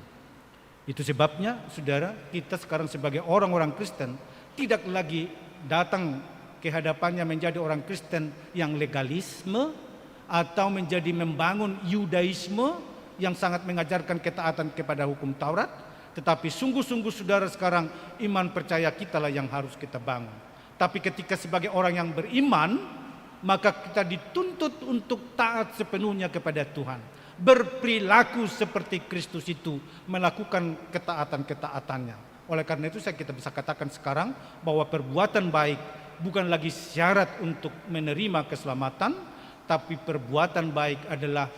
Itu sebabnya saudara, kita sekarang sebagai orang-orang Kristen tidak lagi datang ke hadapannya menjadi orang Kristen yang legalisme atau menjadi membangun Yudaisme yang sangat mengajarkan ketaatan kepada hukum Taurat, tetapi sungguh-sungguh saudara sekarang iman percaya kita lah yang harus kita bangun. Tapi ketika sebagai orang yang beriman, maka kita dituntut untuk taat sepenuhnya kepada Tuhan. Berperilaku seperti Kristus itu, melakukan ketaatan-ketaatannya. Oleh karena itu kita bisa katakan sekarang bahwa perbuatan baik bukan lagi syarat untuk menerima keselamatan, tapi perbuatan baik adalah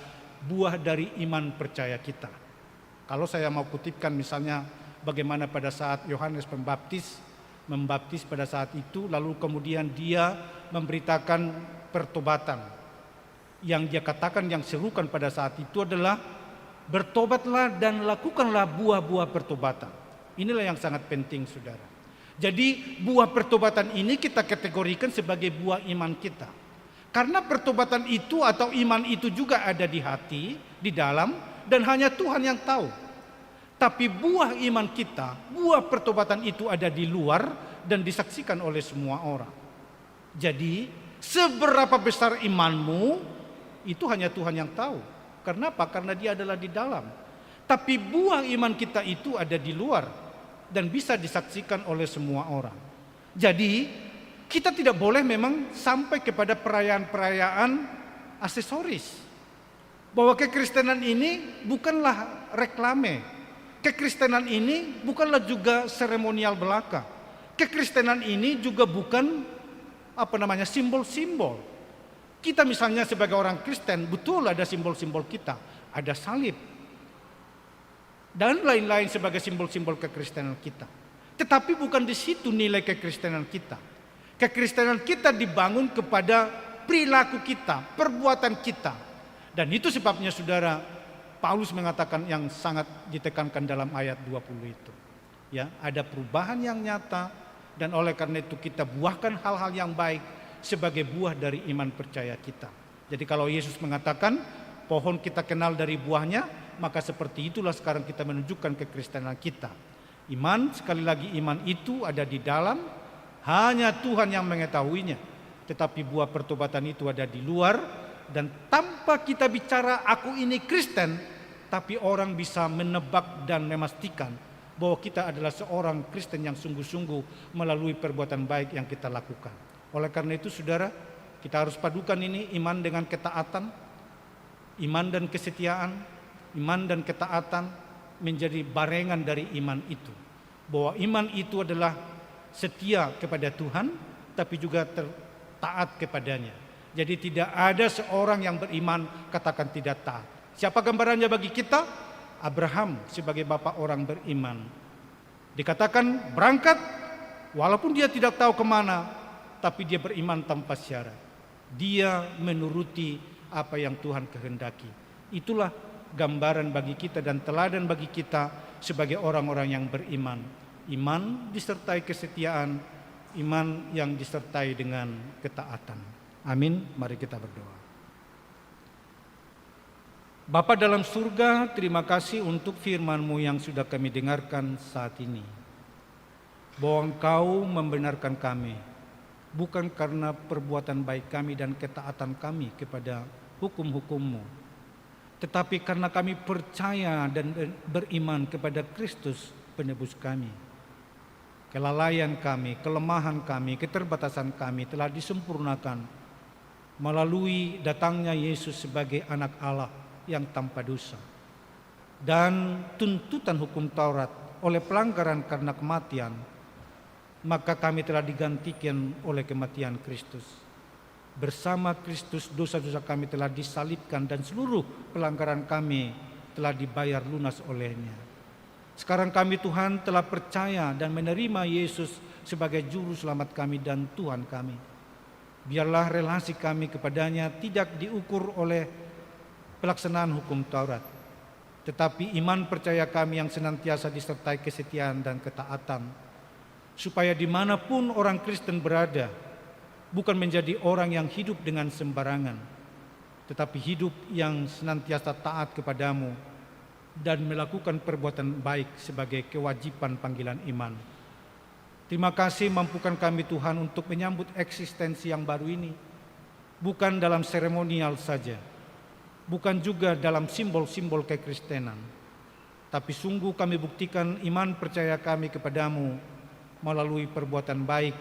buah dari iman percaya kita. Kalau saya mau kutipkan misalnya bagaimana pada saat Yohanes Pembaptis membaptis pada saat itu, lalu kemudian dia memberitakan pertobatan. Yang dia katakan, yang serukan pada saat itu adalah bertobatlah dan lakukanlah buah-buah pertobatan. Inilah yang sangat penting saudara. Jadi buah pertobatan ini kita kategorikan sebagai buah iman kita. Karena pertobatan itu atau iman itu juga ada di hati, di dalam, dan hanya Tuhan yang tahu. Tapi buah iman kita, buah pertobatan itu ada di luar dan disaksikan oleh semua orang. Jadi seberapa besar imanmu, itu hanya Tuhan yang tahu. Kenapa? Karena dia adalah di dalam. Tapi buah iman kita itu ada di luar dan bisa disaksikan oleh semua orang. Jadi kita tidak boleh memang sampai kepada perayaan-perayaan aksesoris. Bahwa kekristenan ini bukanlah reklame. Kekristenan ini bukanlah juga seremonial belaka. Kekristenan ini juga bukan simbol-simbol. Kita misalnya sebagai orang Kristen, betul ada simbol-simbol kita. Ada salib. Dan lain-lain sebagai simbol-simbol kekristenan kita. Tetapi bukan di situ nilai kekristenan kita. Kekristenan kita dibangun kepada perilaku kita, perbuatan kita. Dan itu sebabnya saudara, Paulus mengatakan yang sangat ditekankan dalam ayat 20 itu. Ya, ada perubahan yang nyata, dan oleh karena itu kita buahkan hal-hal yang baik sebagai buah dari iman percaya kita. Jadi kalau Yesus mengatakan pohon kita kenal dari buahnya, maka seperti itulah sekarang kita menunjukkan kekristenan kita. Iman, sekali lagi iman itu ada di dalam, hanya Tuhan yang mengetahuinya. Tetapi buah pertobatan itu ada di luar, dan tanpa kita bicara aku ini Kristen, tapi orang bisa menebak dan memastikan bahwa kita adalah seorang Kristen yang sungguh-sungguh melalui perbuatan baik yang kita lakukan. Oleh karena itu saudara, kita harus padukan ini iman dengan ketaatan, iman dan kesetiaan, iman dan ketaatan menjadi barengan dari iman itu. Bahwa iman itu adalah setia kepada Tuhan, tapi juga taat kepadanya. Jadi tidak ada seorang yang beriman katakan tidak taat. Siapa gambarannya bagi kita? Abraham sebagai bapak orang beriman. Dikatakan berangkat, walaupun dia tidak tahu kemana, tapi dia beriman tanpa syarat. Dia menuruti apa yang Tuhan kehendaki. Itulah gambaran bagi kita dan teladan bagi kita sebagai orang-orang yang beriman. Iman disertai kesetiaan, iman yang disertai dengan ketaatan. Amin. Mari kita berdoa. Bapa dalam surga, terima kasih untuk firman-Mu yang sudah kami dengarkan saat ini. Bahwa Engkau membenarkan kami bukan karena perbuatan baik kami dan ketaatan kami kepada hukum-hukum-Mu, tetapi karena kami percaya dan beriman kepada Kristus penebus kami. Kelalaian kami, kelemahan kami, keterbatasan kami telah disempurnakan melalui datangnya Yesus sebagai anak Allah yang tanpa dosa. Dan tuntutan hukum Taurat oleh pelanggaran karena kematian, maka kami telah digantikan oleh kematian Kristus. Bersama Kristus dosa-dosa kami telah disalibkan dan seluruh pelanggaran kami telah dibayar lunas olehnya. Sekarang kami Tuhan telah percaya dan menerima Yesus sebagai juru selamat kami dan Tuhan kami. Biarlah relasi kami kepadanya tidak diukur oleh pelaksanaan hukum Taurat, tetapi iman percaya kami yang senantiasa disertai kesetiaan dan ketaatan, supaya dimanapun orang Kristen berada, bukan menjadi orang yang hidup dengan sembarangan, tetapi hidup yang senantiasa taat kepadamu dan melakukan perbuatan baik sebagai kewajiban panggilan iman. Terima kasih mampukan kami Tuhan untuk menyambut eksistensi yang baru ini, bukan dalam seremonial saja, bukan juga dalam simbol-simbol kekristenan, tapi sungguh kami buktikan iman percaya kami kepadamu melalui perbuatan baik,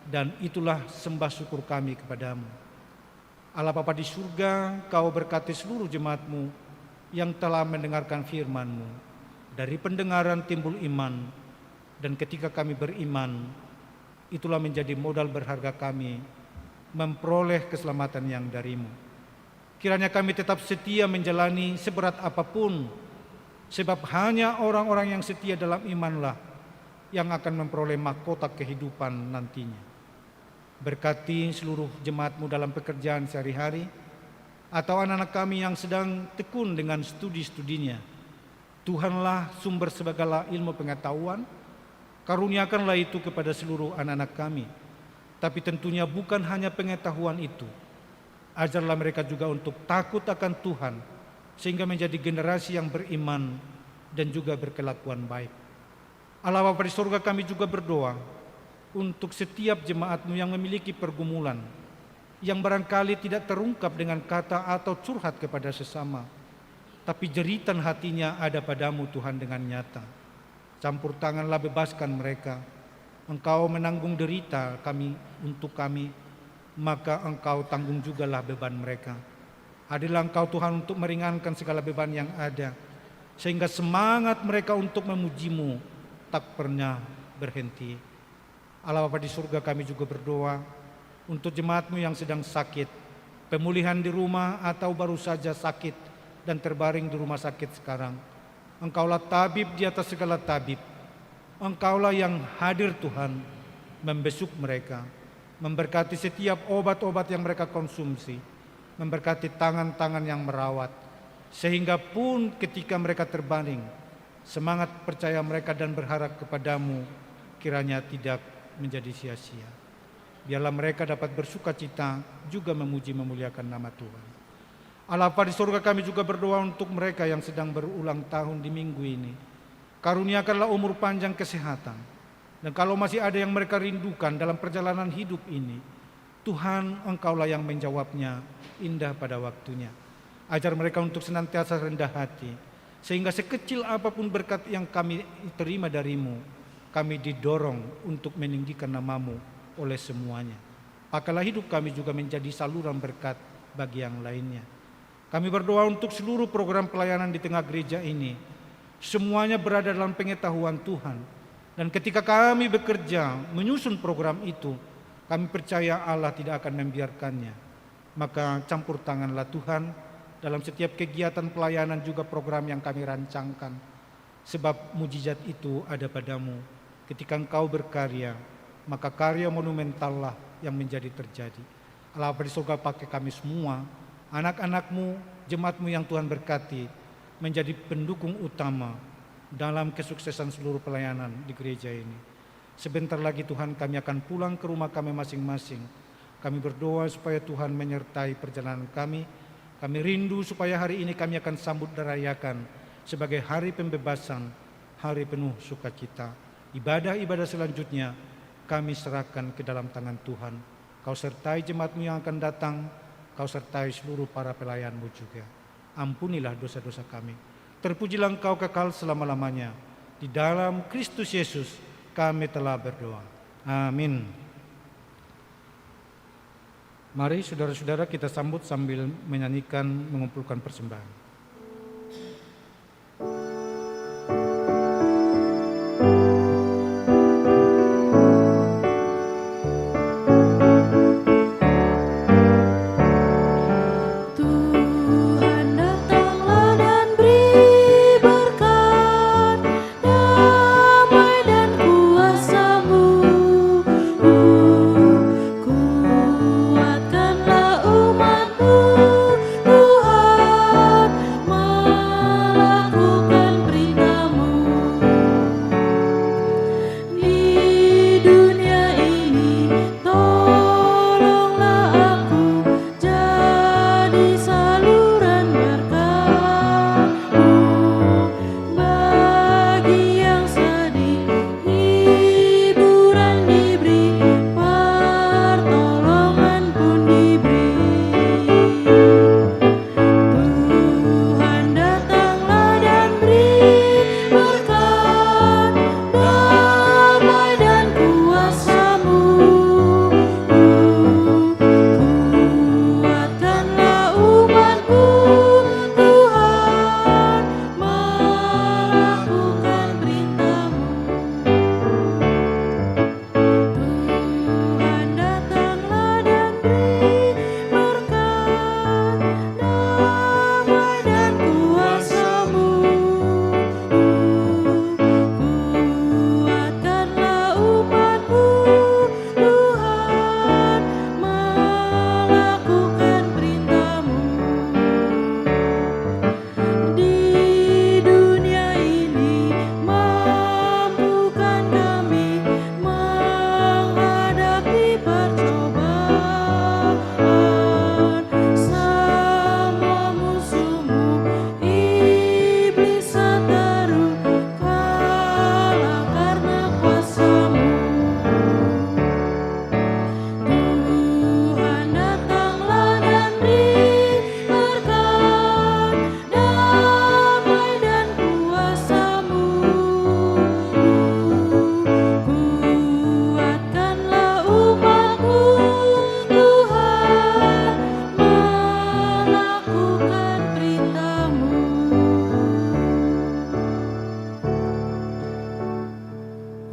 dan itulah sembah syukur kami kepadamu. Allah Bapa di surga, Kau berkati seluruh jemaat-Mu yang telah mendengarkan firman-Mu. Dari pendengaran timbul iman, dan ketika kami beriman, itulah menjadi modal berharga kami memperoleh keselamatan yang dari-Mu. Kiranya kami tetap setia menjalani seberat apapun, sebab hanya orang-orang yang setia dalam imanlah yang akan memperoleh mahkota kehidupan nantinya. Berkati seluruh jemaat-Mu dalam pekerjaan sehari-hari, atau anak-anak kami yang sedang tekun dengan studi-studinya. Tuhanlah sumber segala ilmu pengetahuan, karuniakanlah itu kepada seluruh anak-anak kami. Tapi tentunya bukan hanya pengetahuan itu, ajarlah mereka juga untuk takut akan Tuhan, sehingga menjadi generasi yang beriman dan juga berkelakuan baik. Allah Bapa di surga, kami juga berdoa untuk setiap jemaat-Mu yang memiliki pergumulan, yang barangkali tidak terungkap dengan kata atau curhat kepada sesama, tapi jeritan hatinya ada padamu Tuhan dengan nyata. Campur tanganlah, bebaskan mereka. Engkau menanggung derita kami untuk kami, maka Engkau tanggung jugalah beban mereka. Hadirlah Engkau Tuhan untuk meringankan segala beban yang ada, sehingga semangat mereka untuk memuji-Mu tak pernah berhenti. Allah Bapa di surga, kami juga berdoa untuk jemaat-Mu yang sedang sakit, pemulihan di rumah atau baru saja sakit dan terbaring di rumah sakit sekarang. Engkaulah tabib di atas segala tabib. Engkaulah yang hadir Tuhan, membesuk mereka, memberkati setiap obat-obat yang mereka konsumsi, memberkati tangan-tangan yang merawat, sehingga pun ketika mereka terbaring, semangat percaya mereka dan berharap kepadamu kiranya tidak menjadi sia-sia. Biarlah mereka dapat bersuka cita juga memuji memuliakan nama Tuhan. Allah Bapa di surga, kami juga berdoa untuk mereka yang sedang berulang tahun di minggu ini. Karuniakanlah umur panjang, kesehatan. Dan kalau masih ada yang mereka rindukan dalam perjalanan hidup ini, Tuhan, Engkaulah yang menjawabnya indah pada waktunya. Ajar mereka untuk senantiasa rendah hati, sehingga sekecil apapun berkat yang kami terima dari-Mu, kami didorong untuk meninggikan nama-Mu oleh semuanya. Pakailah hidup kami juga menjadi saluran berkat bagi yang lainnya. Kami berdoa untuk seluruh program pelayanan di tengah gereja ini, semuanya berada dalam pengetahuan Tuhan. Dan ketika kami bekerja menyusun program itu, kami percaya Allah tidak akan membiarkannya. Maka campur tanganlah Tuhan dalam setiap kegiatan pelayanan juga program yang kami rancangkan. Sebab mujizat itu ada padamu. Ketika Engkau berkarya, maka karya monumentallah yang menjadi terjadi. Allah Bapa di surga, pakai kami semua, anak-anak-Mu, jemaat-Mu yang Tuhan berkati, menjadi pendukung utama dalam kesuksesan seluruh pelayanan di gereja ini. Sebentar lagi Tuhan, kami akan pulang ke rumah kami masing-masing. Kami berdoa supaya Tuhan menyertai perjalanan kami. Kami rindu supaya hari ini kami akan sambut dan rayakan sebagai hari pembebasan, hari penuh sukacita. Ibadah-ibadah selanjutnya kami serahkan ke dalam tangan Tuhan. Kau sertai jemaat-Mu yang akan datang, Kau sertai seluruh para pelayan-Mu juga. Ampunilah dosa-dosa kami. Terpujilah Engkau kekal selama-lamanya. Di dalam Kristus Yesus kami telah berdoa. Amin. Mari saudara-saudara kita sambut sambil menyanyikan, mengumpulkan persembahan.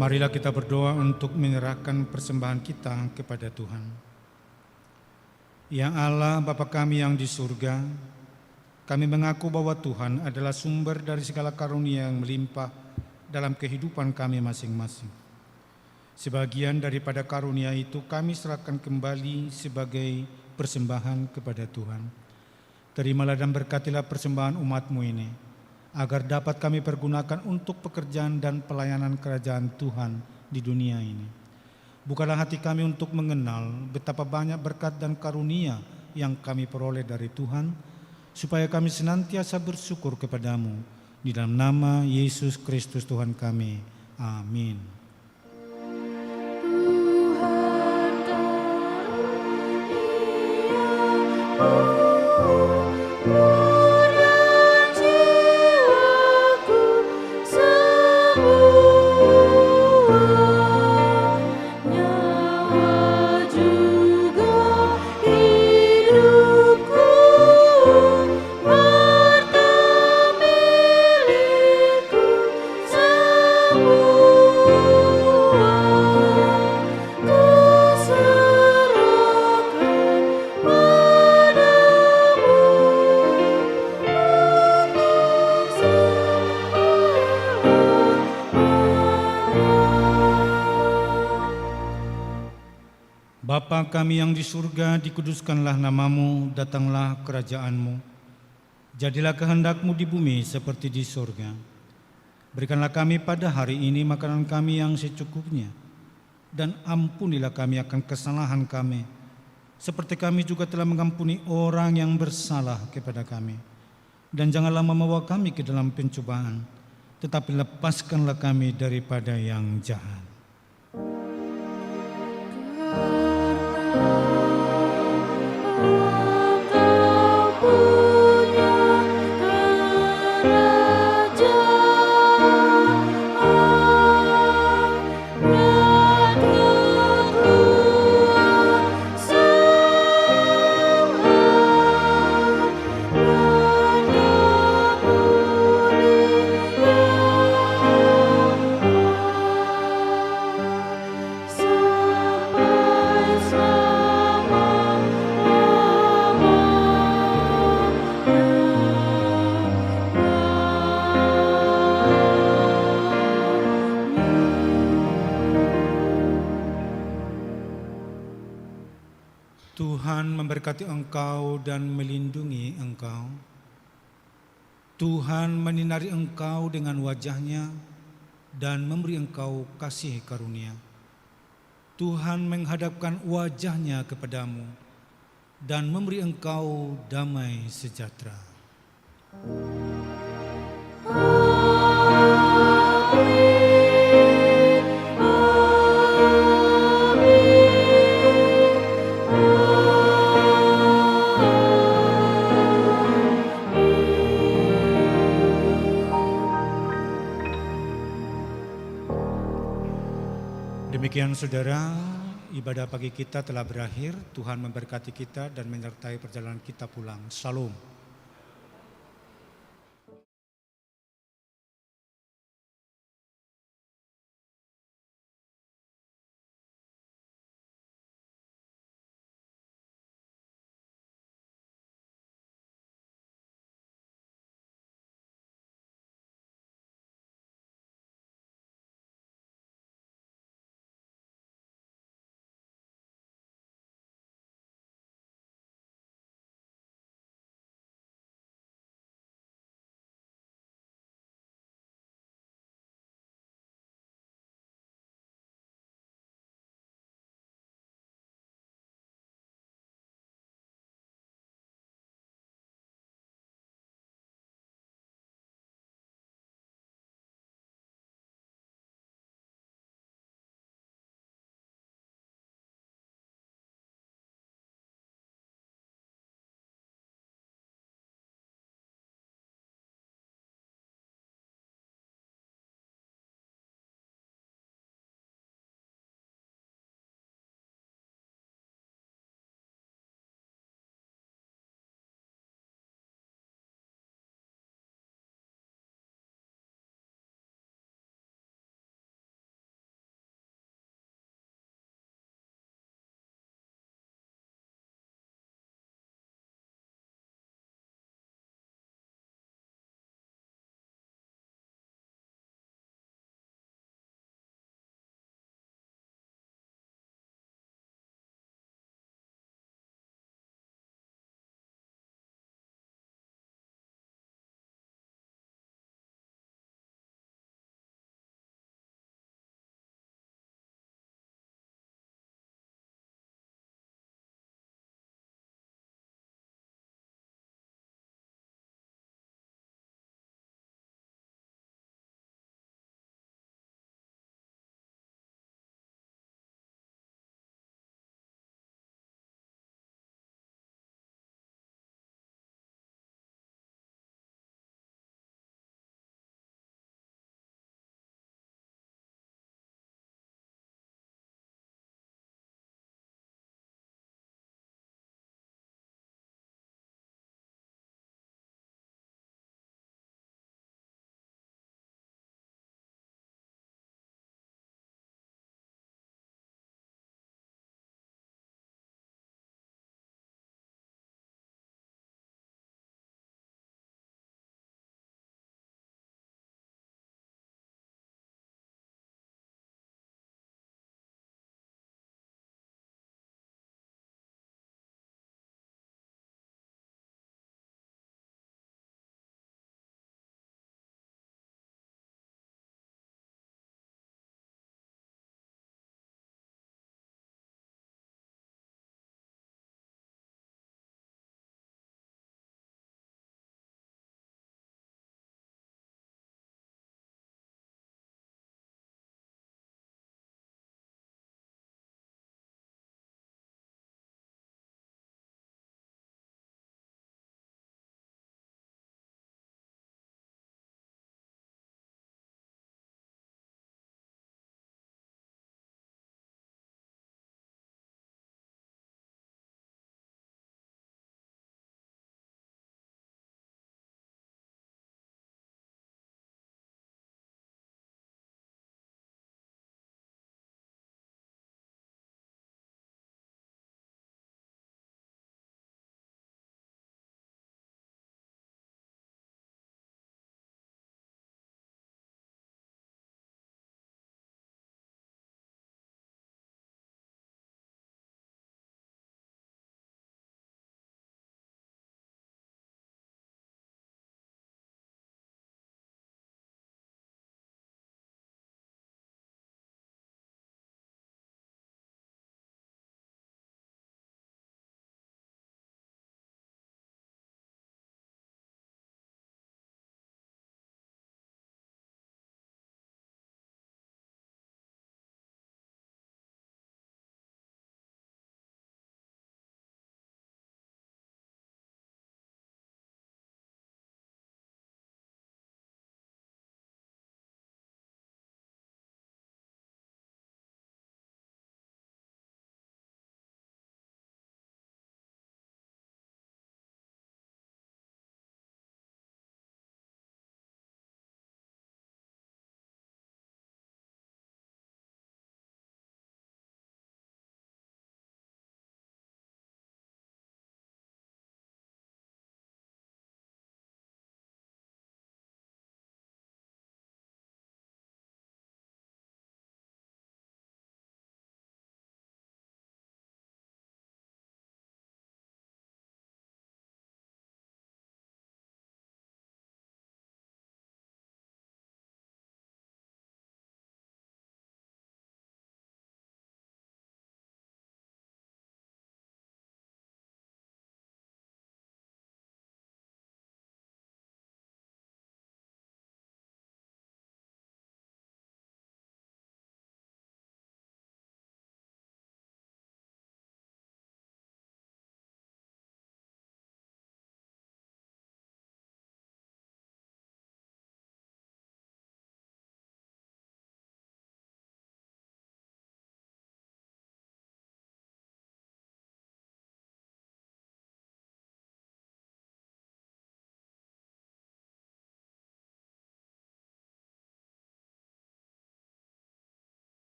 Marilah kita berdoa untuk menyerahkan persembahan kita kepada Tuhan. Ya Allah, Bapa kami yang di surga, kami mengaku bahwa Tuhan adalah sumber dari segala karunia yang melimpah dalam kehidupan kami masing-masing. Sebagian daripada karunia itu kami serahkan kembali sebagai persembahan kepada Tuhan. Terimalah dan berkatilah persembahan umat-Mu ini, agar dapat kami pergunakan untuk pekerjaan dan pelayanan kerajaan Tuhan di dunia ini. Bukalah hati kami untuk mengenal betapa banyak berkat dan karunia yang kami peroleh dari Tuhan, supaya kami senantiasa bersyukur kepadamu. Di dalam nama Yesus Kristus Tuhan kami. Amin. Bapa kami yang di surga, dikuduskanlah namamu, datanglah kerajaan-Mu. Jadilah kehendak-Mu di bumi seperti di surga. Berikanlah kami pada hari ini makanan kami yang secukupnya, dan ampunilah kami akan kesalahan kami, seperti kami juga telah mengampuni orang yang bersalah kepada kami. Dan janganlah membawa kami ke dalam pencobaan, tetapi lepaskanlah kami daripada yang jahat. Tuhan memberkati engkau dan melindungi engkau. Tuhan menyinari engkau dengan wajah-Nya dan memberi engkau kasih karunia. Tuhan menghadapkan wajah-Nya kepadamu dan memberi engkau damai sejahtera. Demikian saudara, ibadah pagi kita telah berakhir. Tuhan memberkati kita dan menyertai perjalanan kita pulang. Shalom.